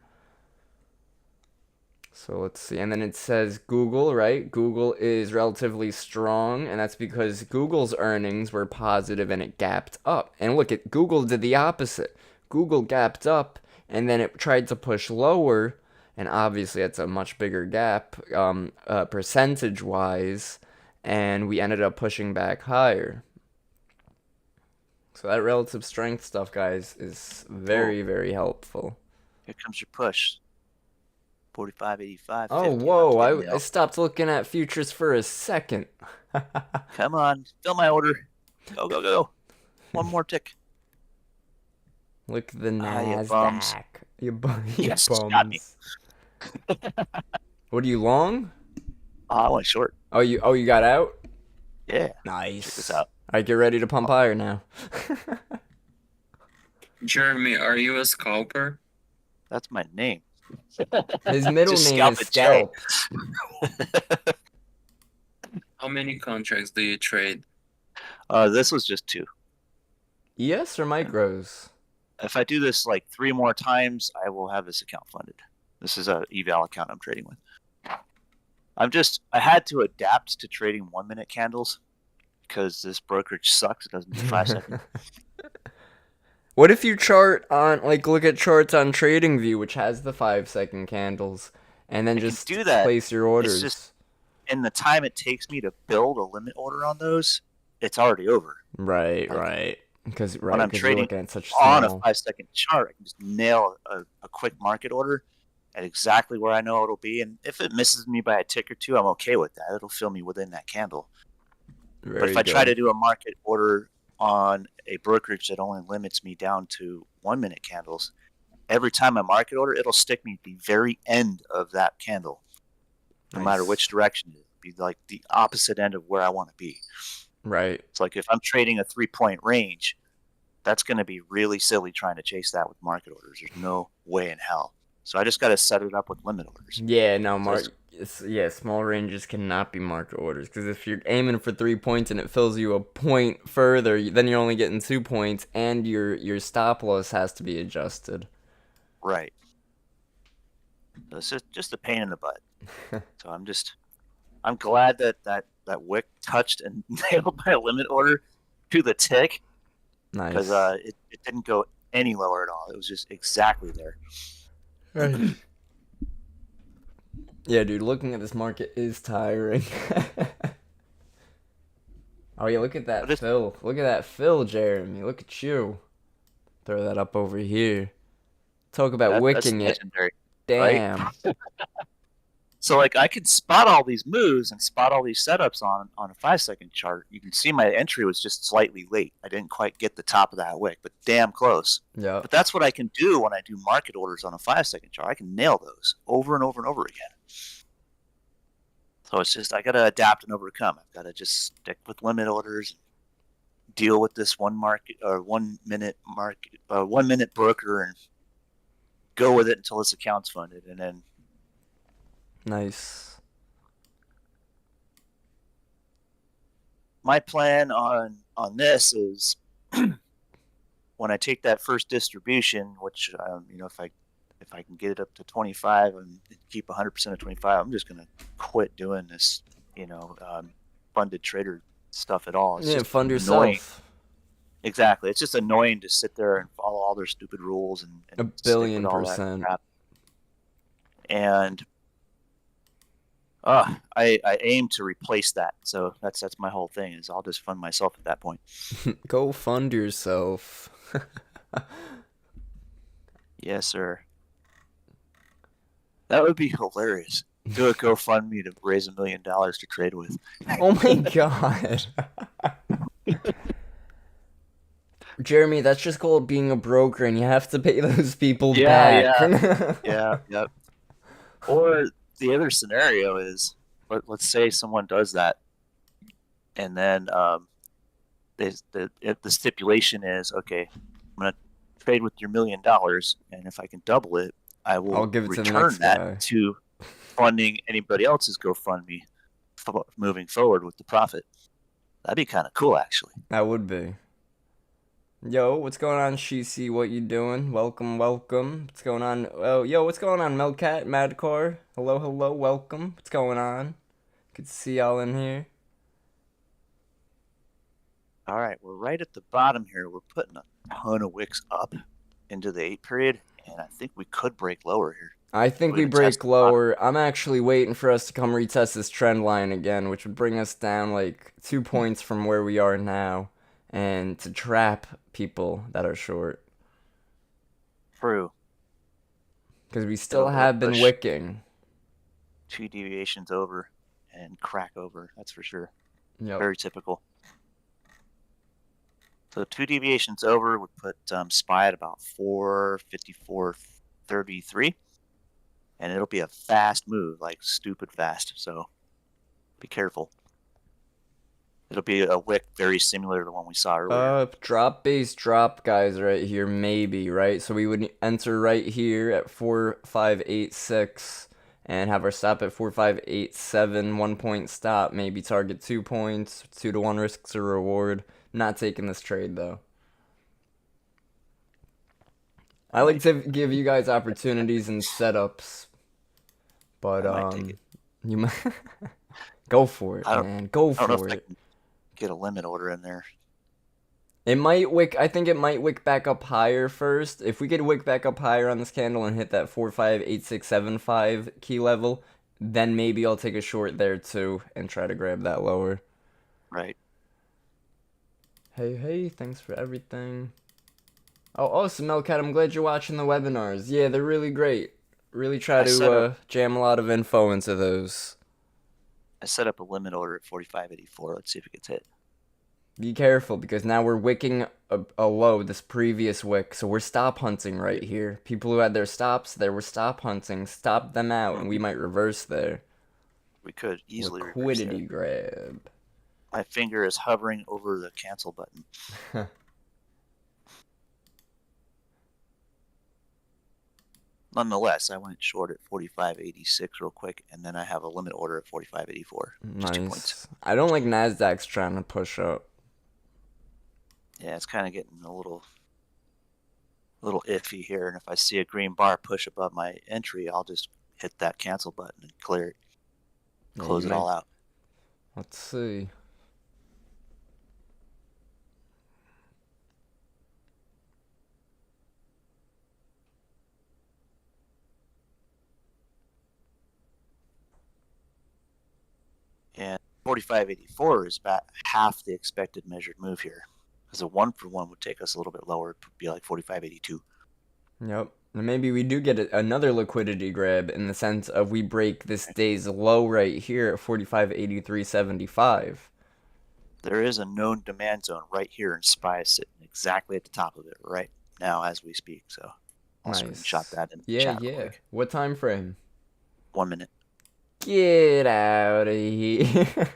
So let's see. And then it says Google, right? Google is relatively strong, and that's because Google's earnings were positive and it gapped up. And look, Google did the opposite. Google gapped up, and then it tried to push lower, and obviously it's a much bigger gap percentage-wise, and we ended up pushing back higher. So that relative strength stuff, guys, is very, very helpful. Here comes your push. 45.85. Oh, 50, whoa, about to I stopped looking at futures for a second. Come on, fill my order. Go, go, go. One more tick. Look at the you Nasdaq. bums. You Yes, bums. got me. What are you long? I went short. Oh, you got out? Yeah. Nice. Check this out. All right, get ready to pump higher now. Jeremy, are you a scalper? That's my name. His middle Just name is Scalp Scalp. How many contracts do you trade? This was just 2. ES or micros? If I do this like 3 more times, I will have this account funded. This is a eval account I'm trading with. I had to adapt to trading 1-minute candles because this brokerage sucks. It doesn't do 5 seconds. What if you chart on, look at charts on TradingView, which has the 5-second candles, and then just do that. place your orders? It's just, in the time it takes me to build a limit order on those, it's already over. Right, right. Because when I'm trading at such on a small... 5-second chart, I can just nail a quick market order at exactly where I know it'll be. And if it misses me by a tick or 2, I'm okay with that. It'll fill me within that candle. But if I try to do a market order on a brokerage that only limits me down to 1-minute candles, every time I market order, it'll stick me at the very end of that candle, no matter which direction it is. It'll be like the opposite end of where I want to be. Right. It's like if I'm trading a 3-point range, that's going to be really silly trying to chase that with market orders. There's no way in hell. So I just got to set it up with limit orders. Yeah, no, small ranges cannot be market orders, because if you're aiming for 3 points and it fills you a point further, then you're only getting 2 points, and your stop loss has to be adjusted. Right. So it's just a pain in the butt. So I'm glad that wick touched and nailed my limit order to the tick. Nice. Because it didn't go any lower at all. It was just exactly there. Yeah, dude, looking at this market is tiring. Oh yeah, look at that But it's- fill. Look at that fill, Jeremy. Look at you. Throw that up over here. Talk about That's wicking it. legendary. Damn. So like I could spot all these moves and spot all these setups on a 5-second chart. You can see my entry was just slightly late. I didn't quite get the top of that wick, but damn close. Yeah. But that's what I can do when I do market orders on a 5-second chart. I can nail those over and over and over again. So it's just I gotta adapt and overcome. I've gotta just stick with limit orders, deal with this 1 minute broker, and go with it until this account's funded, and then. Nice. My plan on this is when I take that first distribution, which if I can get it up to 25 and keep 100% of 25, I'm just gonna quit doing this, funded trader stuff at all. It's Yeah, just fund annoying. yourself. Exactly, it's just annoying to sit there and follow all their stupid rules and A stick with billion all that percent. crap. And I aim to replace that. So that's my whole thing is I'll just fund myself at that point. Go fund yourself. Yes, sir. That would be hilarious. Do a GoFundMe to raise $1 million to trade with. Oh my god. Jeremy, that's just called being a broker, and you have to pay those people back. Yeah, yep. Or the other scenario is, let's say someone does that, and then the stipulation is, okay, I'm gonna trade with your $1 million, and if I can double it, I will I'll give it to the return next that guy. to funding anybody else's GoFundMe moving forward with the profit. That'd be kind of cool, actually. That would be. Yo, what's going on, Shishi? What you doing? Welcome. What's going on? Oh, yo, what's going on, Melcat, Madcore? Hello, welcome. What's going on? Good to see y'all in here. All right, we're right at the bottom here. We're putting a ton of wicks up into the 8 period, and I think we could break lower here. I think we break lower. I'm actually waiting for us to come retest this trend line again, which would bring us down like 2 points from where we are now, and to trap people that are short. True. Because we still It'll have been push wicking. 2 deviations over and crack over. That's for sure. Yep. Very typical. So 2 deviations over would put SPY at about 454.33, and it'll be a fast move, like stupid fast. So be careful. It'll be a wick very similar to the one we saw earlier. Drop base drop guys right here, maybe, right? So we would enter right here at 4586 and have our stop at 4587, 1 point stop, maybe target 2 points, 2-to-1 risks a reward. Not taking this trade though. I like to give you guys opportunities and setups, but you might go for it, man. Go for I don't know if I it. can get a limit order in there. It might wick. I think it might wick back up higher first. If we could wick back up higher on this candle and hit that 458675 key level, then maybe I'll take a short there too and try to grab that lower. Right. Hey, thanks for everything. Oh, Melcat, I'm glad you're watching the webinars. Yeah, they're really great. Really try to jam a lot of info into those. I set up a limit order at 4584. Let's see if it gets hit. Be careful, because now we're wicking a low, this previous wick, so we're stop hunting right here. People who had their stops there were stop hunting. Stop them out, and we might reverse there. We could easily reverse Liquidity there. grab. My finger is hovering over the cancel button. Nonetheless, I went short at 45.86 real quick, and then I have a limit order at 45.84. Just 2 points. I don't like Nasdaq's trying to push up. Yeah, it's kind of getting a little iffy here, and if I see a green bar push above my entry, I'll just hit that cancel button and clear it. Close it all out. Let's see. 45.84 is about half the expected measured move here. Because a 1-for-1 would take us a little bit lower. It would be like 45.82. Yep. And maybe we do get another liquidity grab in the sense of we break this day's low right here at 45.8375. There is a known demand zone right here, and SPY is sitting exactly at the top of it right now as we speak. So I'll screenshot that in the chat real quick. What time frame? 1 minute. Get out of here.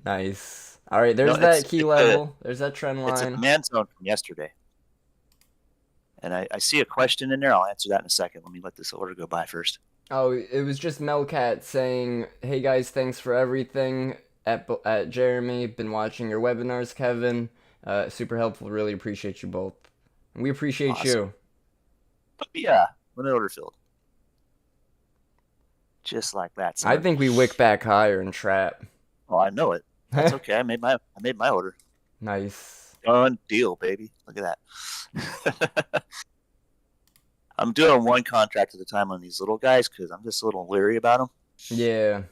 Nice. All right, there's No, that key level. There's that trend It's a line. demand zone from yesterday. And I see a question in there. I'll answer that in a second. Let me let this order go by first. Oh, it was just Melcat saying, "Hey guys, thanks for everything." At Jeremy, been watching your webinars, Kevin. Super helpful. Really appreciate you both. And we appreciate Awesome. you. Yeah, limit order filled. Just like that. I think we wick back higher and trap. Oh, I know it. That's okay. I made my order. Nice. Done deal, baby. Look at that. I'm doing one contract at a time on these little guys because I'm just a little leery about them. Yeah.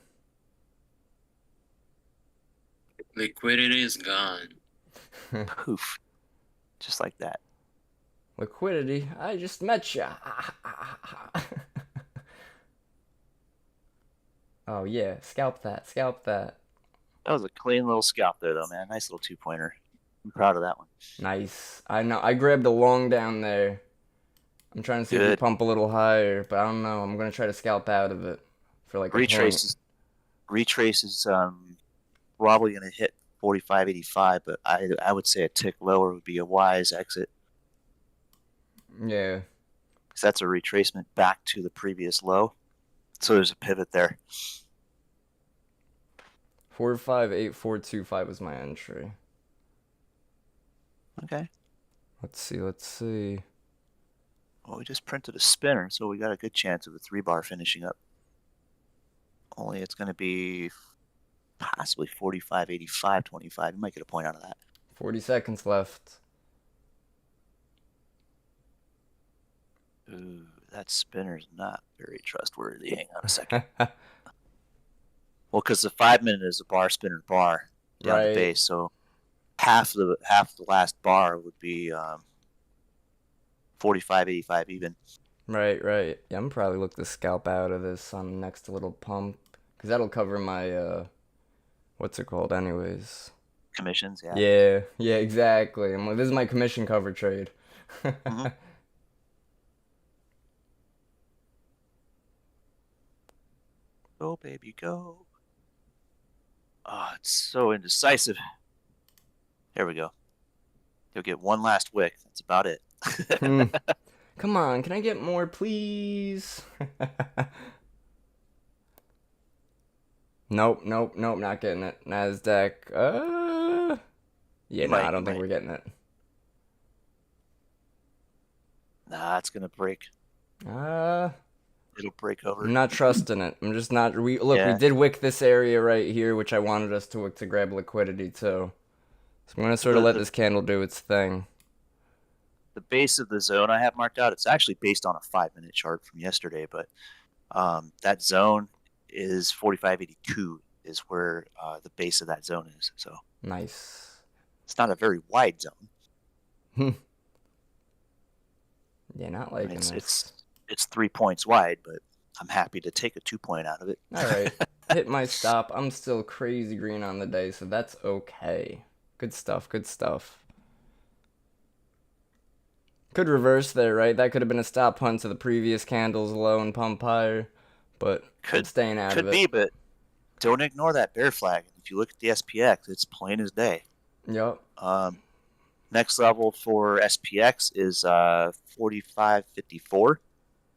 Liquidity is gone. Poof. Just like that. Liquidity. I just met ya. Oh yeah, scalp that. Scalp that. That was a clean little scalp there, though, man. Nice little 2-pointer. I'm proud of that one. Nice. I know. I grabbed a long down there. I'm trying to see if we Good. pump a little higher, but I don't know. I'm gonna try to scalp out of it for like a point. Retrace is probably going to hit 45.85, but I would say a tick lower would be a wise exit. Yeah. Because that's a retracement back to the previous low. So there's a pivot there. 458425 was my entry. Okay. Let's see. Let's see. Well, we just printed a spinner, so we got a good chance of a 3-bar finishing up. Only it's going to be possibly 45.85.25. You might get a point out of that. 40 seconds left. Ooh, that spinner's not very trustworthy. Hang on a second. Well, because the 5-minute is a bar spinner bar down Right. the base, so half the last bar would be 45.85 even. Right. Yeah, I'm probably look to scalp out of this on the next little pump, because that'll cover my what's it called anyways? Commissions, yeah. Yeah, exactly. I'm like, this is my commission cover trade. Mhm. Go, baby, go. Oh, it's so indecisive. There we go. You'll get one last wick. That's about it. Come on, can I get more, please? Nope, not getting it. NASDAQ, yeah, You no, might, I don't you think might. we're getting it. Nah, it's gonna break. It'll break over. I'm not trusting it. I'm just not. We Yeah. did wick this area right here, which I wanted us to wick to grab liquidity too. So I'm gonna sort of let this candle do its thing. The base of the zone I have marked out, it's actually based on a 5-minute chart from yesterday, but that zone is 45.82 is where the base of that zone is. So Nice. it's not a very wide zone. Yeah, not I mean, liking this. it's 3 points wide, but I'm happy to take a 2-point out of it. All right, hit my stop. I'm still crazy green on the day, so that's okay. Good stuff. Could reverse there, right? That could have been a stop hunt to the previous candle's low and pump higher, but Could staying out of it. Could be, but don't ignore that bear flag. If you look at the SPX, it's plain as day. Yep. Next level for SPX is 45.54,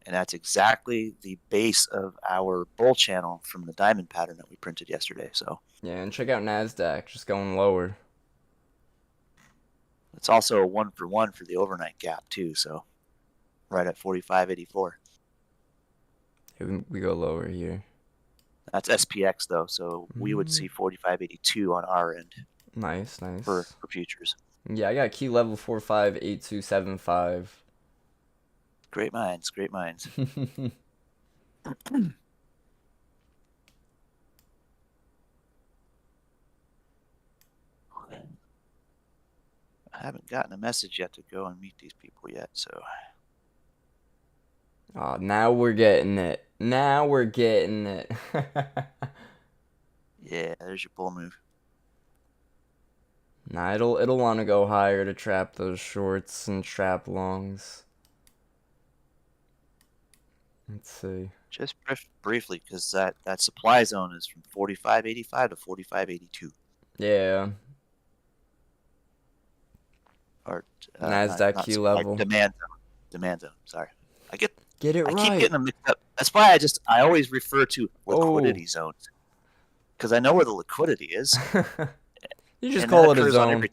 and that's exactly the base of our bull channel from the diamond pattern that we printed yesterday. So Yeah, and check out NASDAQ, just going lower. it's also a 1-for-1 for the overnight gap too. So right at 45.84. We go lower here. That's SPX though, so we would see 45.82 on our end. Nice. For futures. Yeah, I got key level 458275. Great minds. haven't gotten a message yet to go and meet these people yet, so Oh, now we're getting it. Now we're getting it. yeah, there's your bull move. Nah, it'll want to go higher to trap those shorts and trap longs. Let's see. Just briefly, because that supply zone is from 45.85 to 45.82. Yeah. Or NASDAQ Q supply, level. demand zone. Sorry, I Get it keep right. getting them mixed up. That's why I always refer to liquidity zones, because I know where the liquidity is. You just and call that it a occurs on zone. every-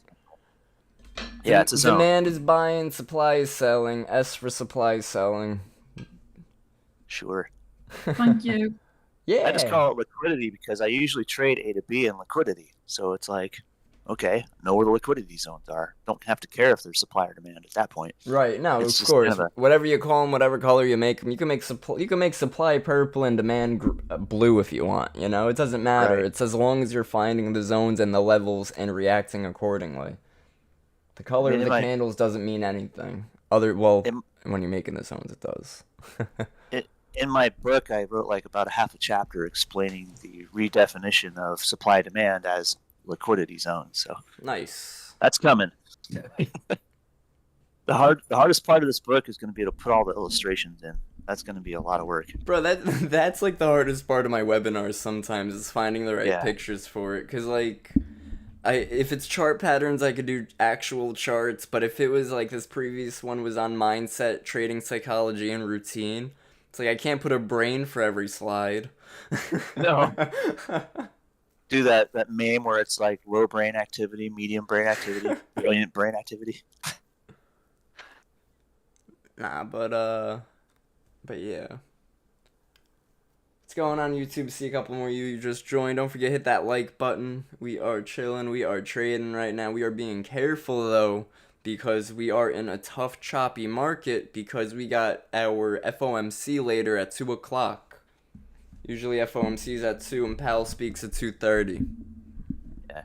Yeah, it's a zone. Demand is buying, supply is selling. S for supply is selling. Sure. Thank you. Yeah. I just call it liquidity because I usually trade A to B in liquidity. So it's like, okay, know where the liquidity zones are. Don't have to care if there's supply or demand at that point. Right. No, It's of just course. kind of Whatever you call them, whatever color you make them, you can make supply purple and demand blue if you want. You know, it doesn't matter. Right. It's as long as you're finding the zones and the levels and reacting accordingly. The color of the candles doesn't mean anything. When you're making the zones, it does. In my book, I wrote like about a half a chapter explaining the redefinition of supply demand as liquidity zones. So Nice. that's coming. The hardest part of this book is going to be to put all the illustrations in. That's going to be a lot of work. Bro, that's like the hardest part of my webinars sometimes is finding the right pictures for it. Cause like, if it's chart patterns, I could do actual charts. But if it was like this previous one was on mindset, trading psychology, and routine, it's like I can't put a brain for every slide. No. Do that meme where it's like low brain activity, medium brain activity, brilliant brain activity. Nah, but yeah. What's going on YouTube? See a couple more you just joined. Don't forget, hit that like button. We are chilling. We are trading right now. We are being careful though, because we are in a tough, choppy market because we got our FOMC later at 2 o'clock. Usually FOMC is at 2 and Powell speaks at 2:30. Yeah.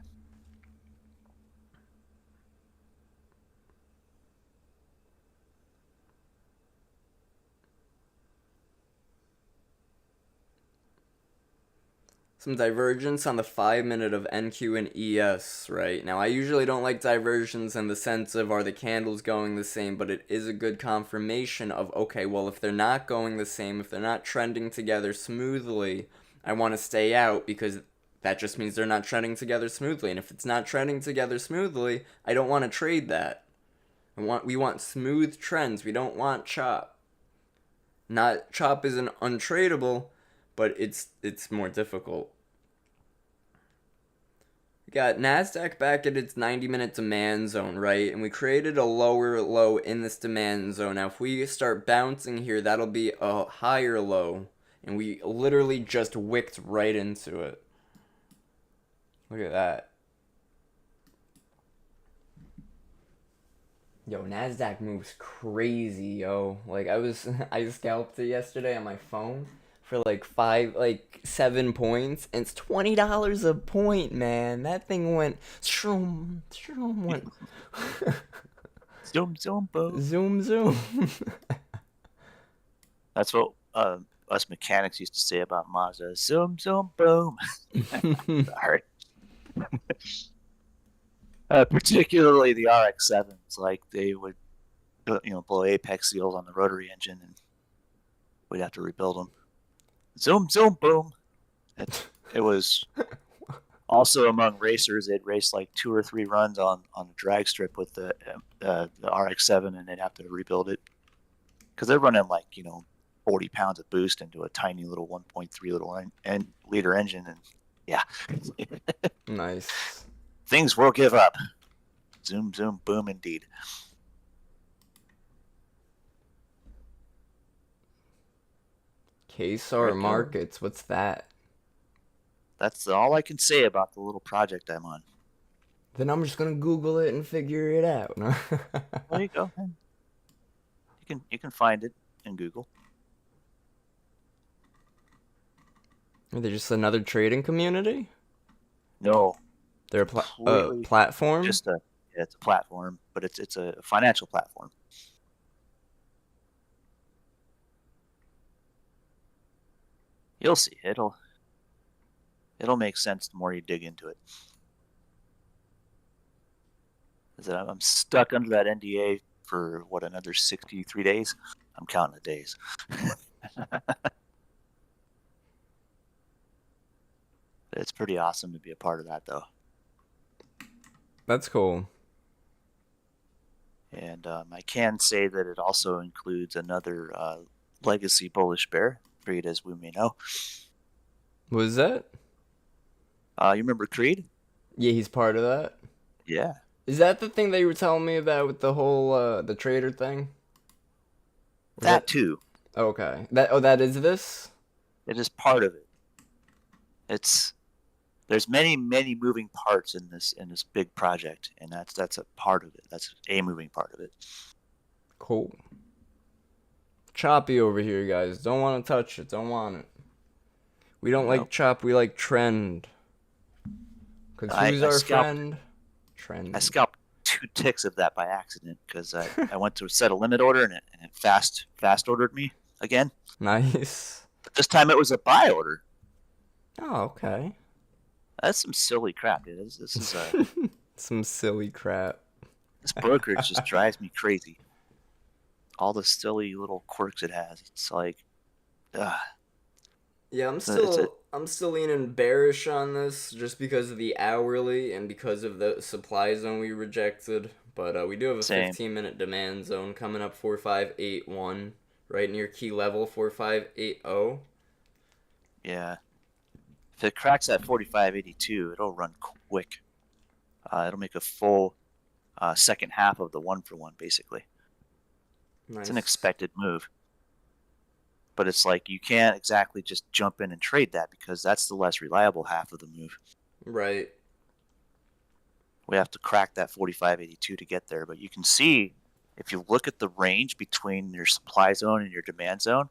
Some divergence on the 5-minute of NQ and ES, right? Now, I usually don't like diversions in the sense of are the candles going the same, but it is a good confirmation of, okay, well, if they're not going the same, if they're not trending together smoothly, I want to stay out because that just means they're not trending together smoothly. And if it's not trending together smoothly, I don't want to trade that. We want smooth trends. We don't want chop. Not chop isn't untradeable, but it's more difficult. We got NASDAQ back at its 90-minute demand zone, right? And we created a lower low in this demand zone. Now, if we start bouncing here, that'll be a higher low. And we literally just wicked right into it. Look at that. Yo, NASDAQ moves crazy, yo. Like, I scalped it yesterday on my phone for like 7 points, and it's $20 a point, man. That thing went zoom, went Zoom, boom. zoom. That's what us mechanics used to say about Mazda. Zoom, boom. Sorry. Particularly the RX-7s, like they would, blow apex seals on the rotary engine, and we'd have to rebuild them. Zoom, boom. It was also among racers. They'd race like 2 or 3 runs on the drag strip with the RX-7, and they'd have to rebuild it because they're running 40 pounds of boost into a tiny little 1.3 liter engine, and yeah. Nice. Things will give up. Zoom, boom, indeed. KSAR Markets, what's that? That's all I can say about the little project I'm on. Then I'm just gonna Google it and figure it out. There you go. You can find it in Google. Are they just another trading community? No. They're a platform? Just it's a platform, but it's a financial platform. You'll see. It'll make sense the more you dig into it. I'm stuck under that NDA for what, another 63 days? I'm counting the days. It's pretty awesome to be a part of that, though. That's cool. And I can say that it also includes another legacy bullish bear breed, as we may know. What is that? You remember Creed? Yeah, he's part of that. Yeah. Is that the thing that you were telling me about with the whole the trader thing? Or That too. Okay. That is this? It is part of it. There's many moving parts in this big project, and that's a part of it. That's a moving part of it. Cool. Choppy over here, guys. Don't want to touch it. Don't want it. We don't like chop. We like trend. Cause who's our friend? Trend. I scalped 2 ticks of that by accident because I went to set a limit order and it fast ordered me again. Nice. But this time it was a buy order. Oh, okay. That's some silly crap, dude. This is some silly crap. This brokerage just drives me crazy. All the silly little quirks it has. It's like, yeah, I'm still leaning bearish on this just because of the hourly and because of the supply zone we rejected. But we do have a 15-minute demand zone coming up 4581, right near key level 4580. Yeah. If it cracks at 4582, it'll run quick. It'll make a full second half of the 1-for-1, basically. Nice. It's an expected move. But it's like you can't exactly just jump in and trade that because that's the less reliable half of the move. Right. We have to crack that 4582 to get there. But you can see, if you look at the range between your supply zone and your demand zone,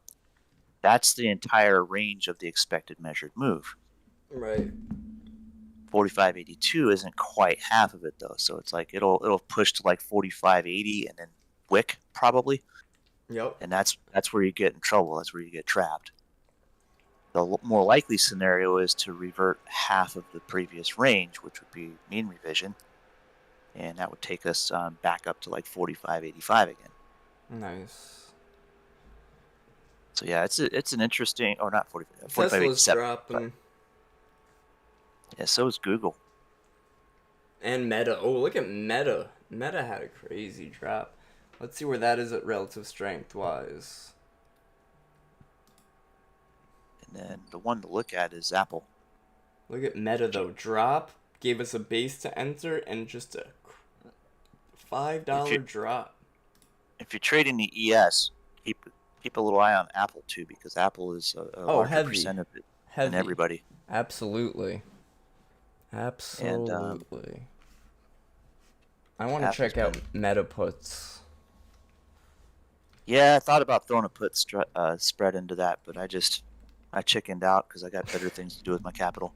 that's the entire range of the expected measured move. Right. 4582 isn't quite half of it though, so it's like it'll push to like 4580 and then wick probably. Yep. And that's where you get in trouble. That's where you get trapped. The more likely scenario is to revert half of the previous range, which would be mean revision, and that would take us back up to like 4585 again. Nice. So yeah, it's an interesting, or not 4587. Tesla's dropping. Yeah, so is Google. And Meta. Oh, look at Meta. Meta had a crazy drop. Let's see where that is at relative strength-wise. And then the one to look at is Apple. Look at Meta, though. Drop. Gave us a base to enter and just a $5 drop. If you're trading the ES, keep a little eye on Apple, too, because Apple is a larger percent of it than everybody. Absolutely. Absolutely. And, I want to check out Meta puts. Yeah, I thought about throwing a put spread into that, but I chickened out because I got better things to do with my capital.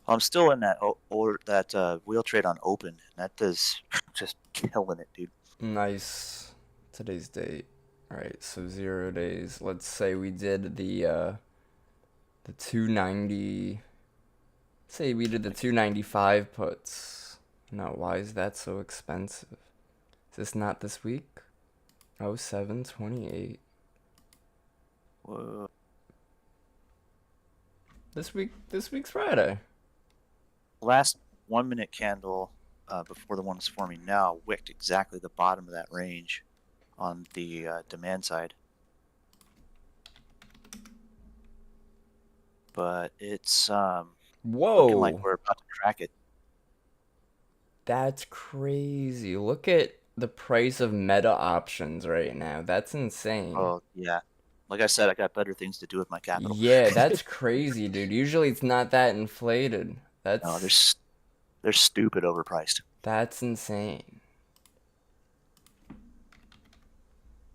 I'm still in that wheel trade on open. That does just killing it, dude. Nice. Today's date. All right, so 0 days. Let's say we did the 290. Say we did the 295 puts. No, why is that so expensive? Is this not this week? 07/28. Whoa. This week's Friday. Last 1 minute candle before the one that's forming now wicked exactly the bottom of that range on the demand side. But it's looking like we're about to crack it. That's crazy. Look at the price of Meta options right now. That's insane. Oh, yeah. Like I said, I got better things to do with my capital. Yeah, that's crazy, dude. Usually it's not that inflated. No, they're stupid overpriced. That's insane.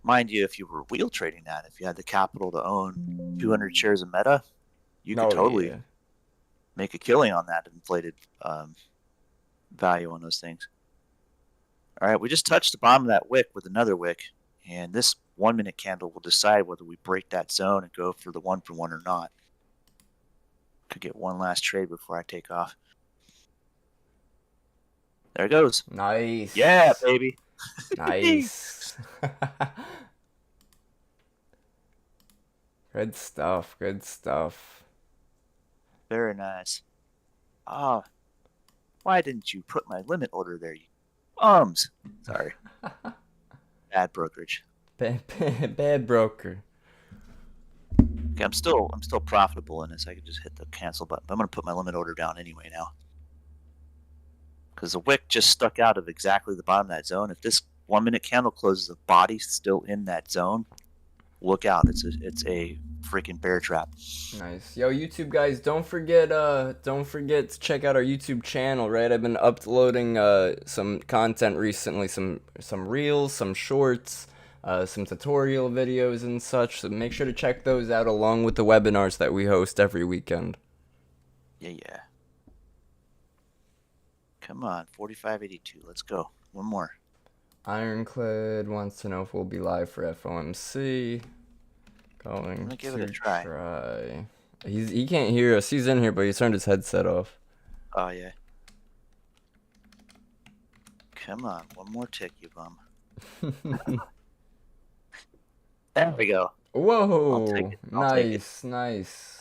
Mind you, if you were wheel trading that, if you had the capital to own 200 shares of Meta, you could totally make a killing on that inflated value on those things. All right, we just touched the bottom of that wick with another wick, and this 1 minute candle will decide whether we break that zone and go for the 1-for-1 or not. Could get one last trade before I take off. There it goes. Nice. Yeah, baby. Nice. Good stuff. Good stuff. Very nice. Ah, why didn't you put my limit order there, you bums? Sorry. Bad brokerage. Bad broker. Okay, I'm still profitable in this. I could just hit the cancel button. But I'm gonna put my limit order down anyway now. Because the wick just stuck out of exactly the bottom of that zone. If this 1 minute candle closes, the body's still in that zone, look out. It's a freaking bear trap. Nice. Yo, YouTube guys, don't forget to check out our YouTube channel, right? I've been uploading some content recently, some reels, some shorts, some tutorial videos and such. So make sure to check those out along with the webinars that we host every weekend. Yeah. Come on, 4582. Let's go. One more. Ironclad wants to know if we'll be live for FOMC. Going gonna give to it a try. He can't hear us. He's in here, but he turned his headset off. Oh yeah. Come on, one more tick, you bum. There we go. Whoa! I'll take it. Nice.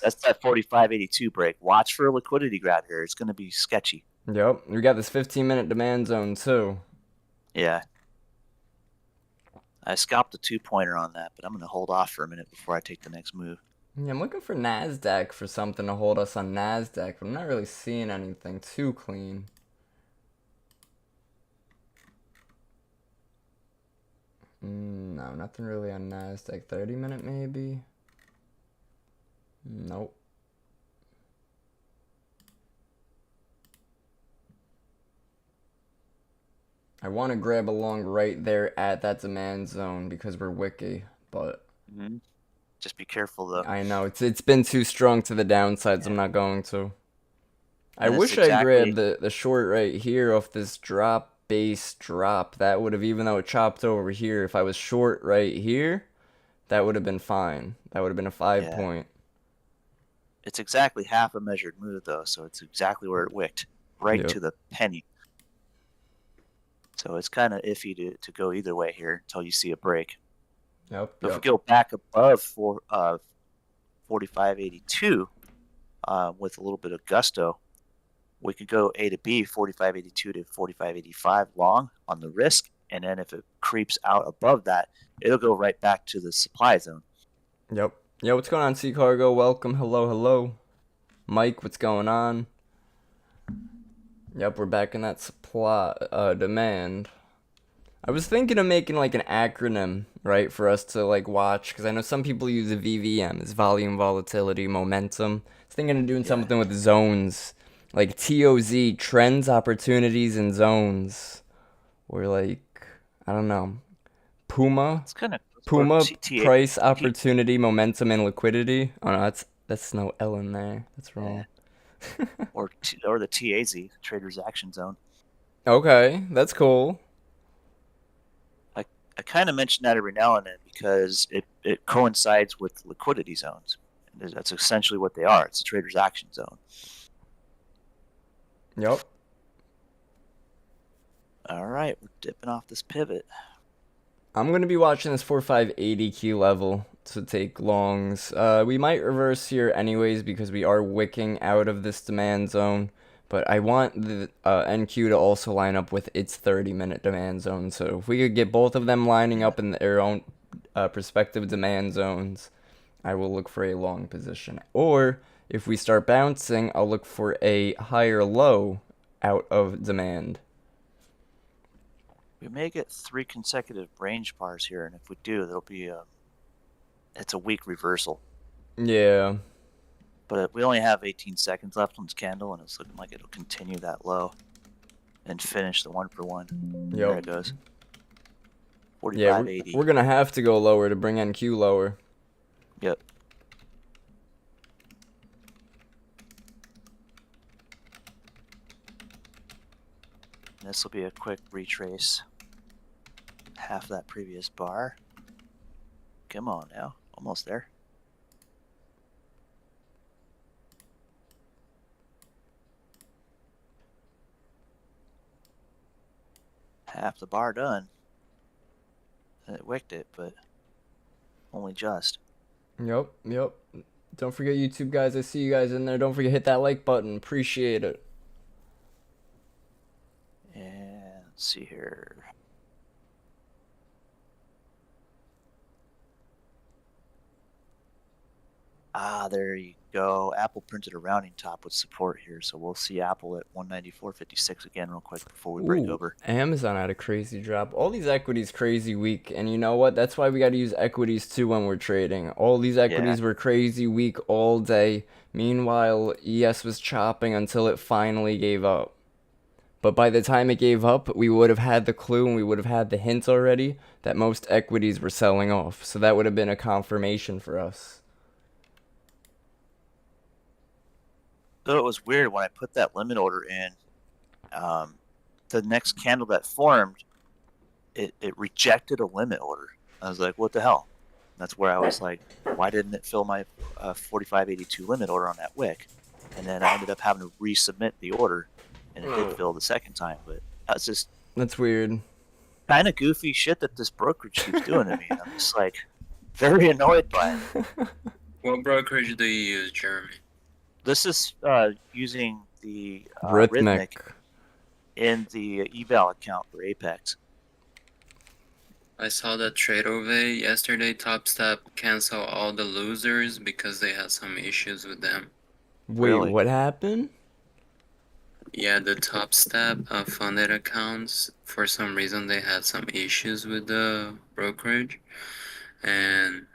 That's that 4582 break. Watch for a liquidity grab here. It's gonna be sketchy. Yep, we got this 15-minute demand zone too. Yeah. I scalped a 2-pointer on that, but I'm gonna hold off for a minute before I take the next move. Yeah, I'm looking for NASDAQ for something to hold us on NASDAQ, but I'm not really seeing anything too clean. No, nothing really on NASDAQ. 30-minute maybe? Nope. I want to grab along right there at that demand zone because we're wiki, but just be careful though. I know it's been too strong to the downsides. I'm not going to. I And wish that's I exactly- grabbed the short right here off this base drop. That would have, even though it chopped over here, if I was short right here, that would have been fine. That would have been a 5-point. It's exactly half a measured move though, so it's exactly where it wicked, right Yep. to the penny. So it's kind of iffy to go either way here until you see a break. Yep. But if we go back above 4582 with a little bit of gusto, we could go A to B, 4582 to 4585 long on the risk, and then if it creeps out above that, it'll go right back to the supply zone. Yep. Yo, what's going on, Sea Cargo? Welcome. Hello. Mike, what's going on? Yep, we're back in that supply demand. I was thinking of making like an acronym, right, for us to like watch, because I know some people use a VVM, it's volume, volatility, momentum. I was thinking of doing something with zones, like TOZ, trends, opportunities, and zones, or like, I don't know, Puma, It's kind of price, opportunity, momentum, and liquidity. Oh no, that's no L in there. That's wrong. or the TAZ, Trader's Action Zone. Okay, that's cool. I kind of mention that every now and then because it coincides with liquidity zones. That's essentially what they are. It's a Trader's Action Zone. Yep. All right, we're dipping off this pivot. I'm going to be watching this 4580 key level to take longs. We might reverse here anyways because we are wicking out of this demand zone. But I want the NQ to also line up with its 30-minute demand zone. So if we could get both of them lining up in their own prospective demand zones, I will look for a long position. Or if we start bouncing, I'll look for a higher low out of demand. We may get 3 consecutive range bars here, and if we do, there'll be it's a weak reversal. Yeah. But we only have 18 seconds left on this candle, and it's looking like it'll continue that low and finish the 1-for-1. Yep. There it goes. Yeah, 4580. we're going to have to go lower to bring NQ lower. Yep. this will be a quick retrace. Half that previous bar. Come on now, almost there. Half the bar done. And it wicked it, but only just. Yep. Don't forget YouTube, guys. I see you guys in there. Don't forget to hit that like button. Appreciate it. And let's see here. Ah, there you go. Apple printed a rounding top with support here, so we'll see Apple at 194.56 again real quick before we break Ooh, over. Amazon had a crazy drop. All these equities crazy weak, and you know what? That's why we got to use equities too when we're trading. All these equities were crazy weak all day. Meanwhile, ES was chopping until it finally gave up. But by the time it gave up, we would have had the clue and we would have had the hint already that most equities were selling off. So that would have been a confirmation for us. So it was weird when I put that limit order in. The next candle that formed, it rejected a limit order. I was like, what the hell? That's where I was like, why didn't it fill my 4582 limit order on that wick? And then I ended up having to resubmit the order, and it did fill the second time. But that's just That's weird. kind of goofy shit that this brokerage keeps doing to me. I'm just like very annoyed by it. What brokerage do you use, Jeremy? This is using the Rhythmic. in the eval account for Apex. I saw that TradeOvate yesterday. TopStep cancel all the losers because they had some issues with them. Wait, Really? what happened? Yeah, the TopStep funded accounts, for some reason they had some issues with the brokerage, and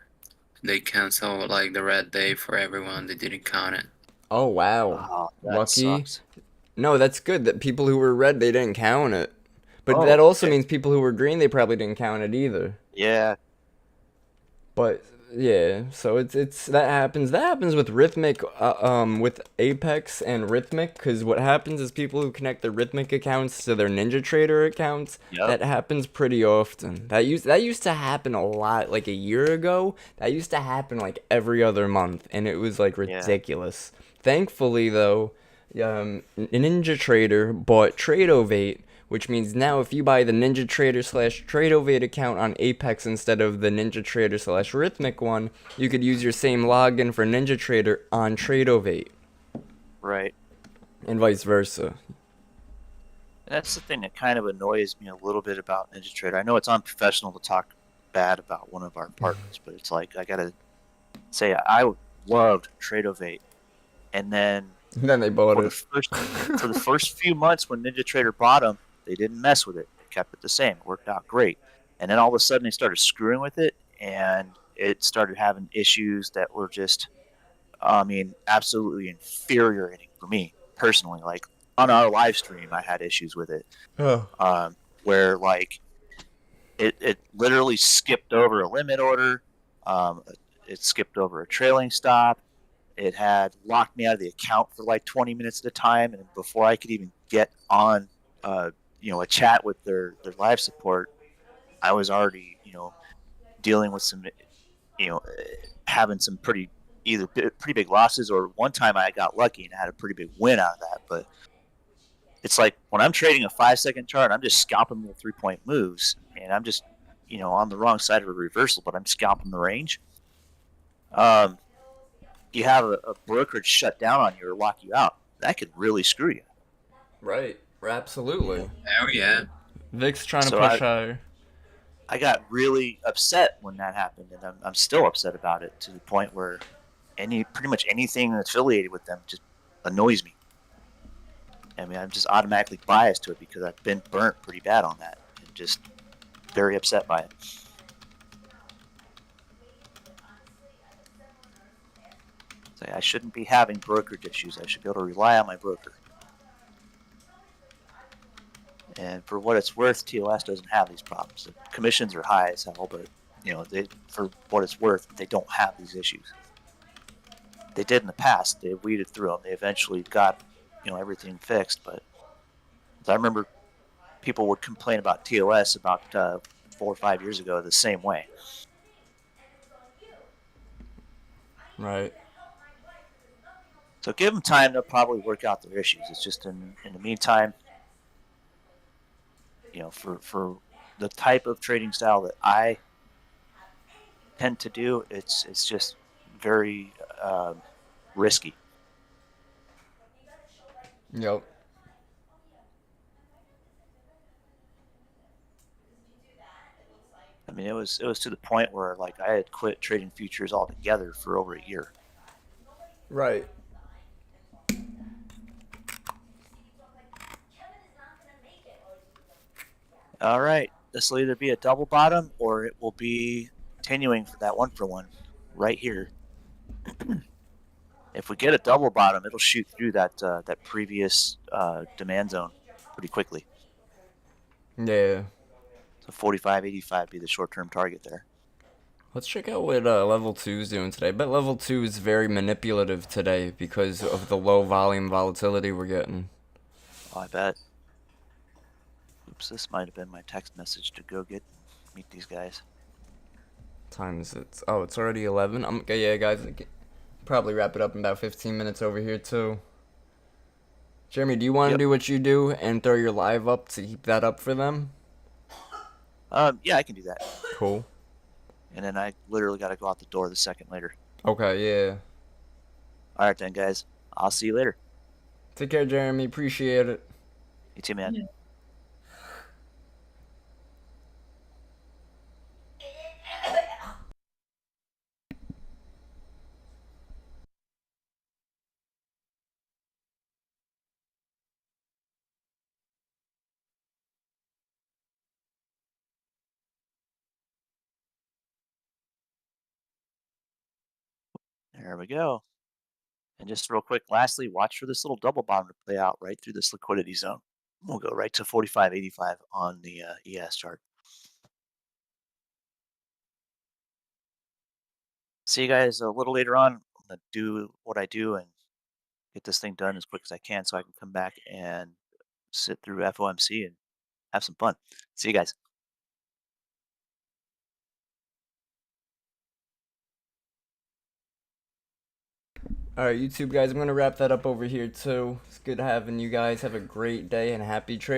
they canceled like the red day for everyone. They didn't count it. Oh, wow. Oh, that Lucky. sucks. No, that's good that people who were red, they didn't count it. But Oh, that also okay. means people who were green, they probably didn't count it either. Yeah, But yeah, so it's that happens. That happens with Rhythmic, with Apex and Rhythmic, because what happens is people who connect their Rhythmic accounts to their NinjaTrader accounts. Yep. That happens pretty often. That used to happen a lot, like a year ago. That used to happen like every other month, and it was like ridiculous. Thankfully, though, NinjaTrader bought TradeOvate, which means now if you buy the NinjaTrader/TradeOvate account on Apex instead of the NinjaTrader/Rhythmic one, you could use your same login for NinjaTrader on TradeOvate, right. and vice versa. That's the thing that kind of annoys me a little bit about NinjaTrader. I know it's unprofessional to talk bad about one of our partners, but it's like I gotta say I loved TradeOvate, and then Then they bought for it. for the first few months when NinjaTrader bought them, they didn't mess with it. They kept it the same. It worked out great. And then all of a sudden they started screwing with it, and it started having issues that were just, I mean, absolutely infuriating for me personally. Like on our live stream, I had issues with it, where like it literally skipped over a limit order. It skipped over a trailing stop. It had locked me out of the account for like 20 minutes at a time, and before I could even get on, a chat with their live support, I was already, dealing with some, having some pretty big losses. Or one time I got lucky and I had a pretty big win out of that. But it's like when I'm trading a 5-second chart, I'm just scalping the 3-point moves, and I'm just, on the wrong side of a reversal, but I'm scalping the range. You have a brokerage shut down on you or lock you out, that could really screw you. Right. Absolutely. Oh yeah. Vic's trying to So push higher. I got really upset when that happened, and I'm still upset about it to the point where pretty much anything affiliated with them just annoys me. I mean, I'm just automatically biased to it because I've been burnt pretty bad on that, and just very upset by it. So I shouldn't be having brokerage issues. I should be able to rely on my broker. And for what it's worth, TOS doesn't have these problems. The commissions are high as hell, but for what it's worth, they don't have these issues. They did in the past. They weeded through them. They eventually got everything fixed. But I remember people would complain about TOS about 4 or 5 years ago the same way. Right. So give them time; they'll probably work out their issues. It's just in the meantime, for the type of trading style that I tend to do, it's just very risky. Yep. I mean, it was to the point where like I had quit trading futures altogether for over a year. Right. All right, this will either be a double bottom or it will be continuing for that 1-for-1 right here. If we get a double bottom, it'll shoot through that previous demand zone pretty quickly. Yeah. So 45.85 be the short-term target there. Let's check out what level 2 is doing today. I bet level 2 is very manipulative today because of the low volume volatility we're getting. Oh, I bet. Oops, this might have been my text message to go meet these guys. Time is it? Oh, it's already 11. Yeah, guys. Probably wrap it up in about 15 minutes over here too. Jeremy, do you want to Yep. do what you do and throw your live up to keep that up for them? Yeah, I can do that. Cool. And then I literally got to go out the door the second later. Okay, yeah. All right then, guys. I'll see you later. Take care, Jeremy. Appreciate it. You too, man. Yeah. There we go. And just real quick, lastly, watch for this little double bottom to play out right through this liquidity zone. We'll go right to 45.85 on the ES chart. See you guys a little later on. I'm going to do what I do and get this thing done as quick as I can so I can come back and sit through FOMC and have some fun. See you guys. Alright, YouTube guys, I'm going to wrap that up over here too. It's good having you guys. Have a great day and happy trade.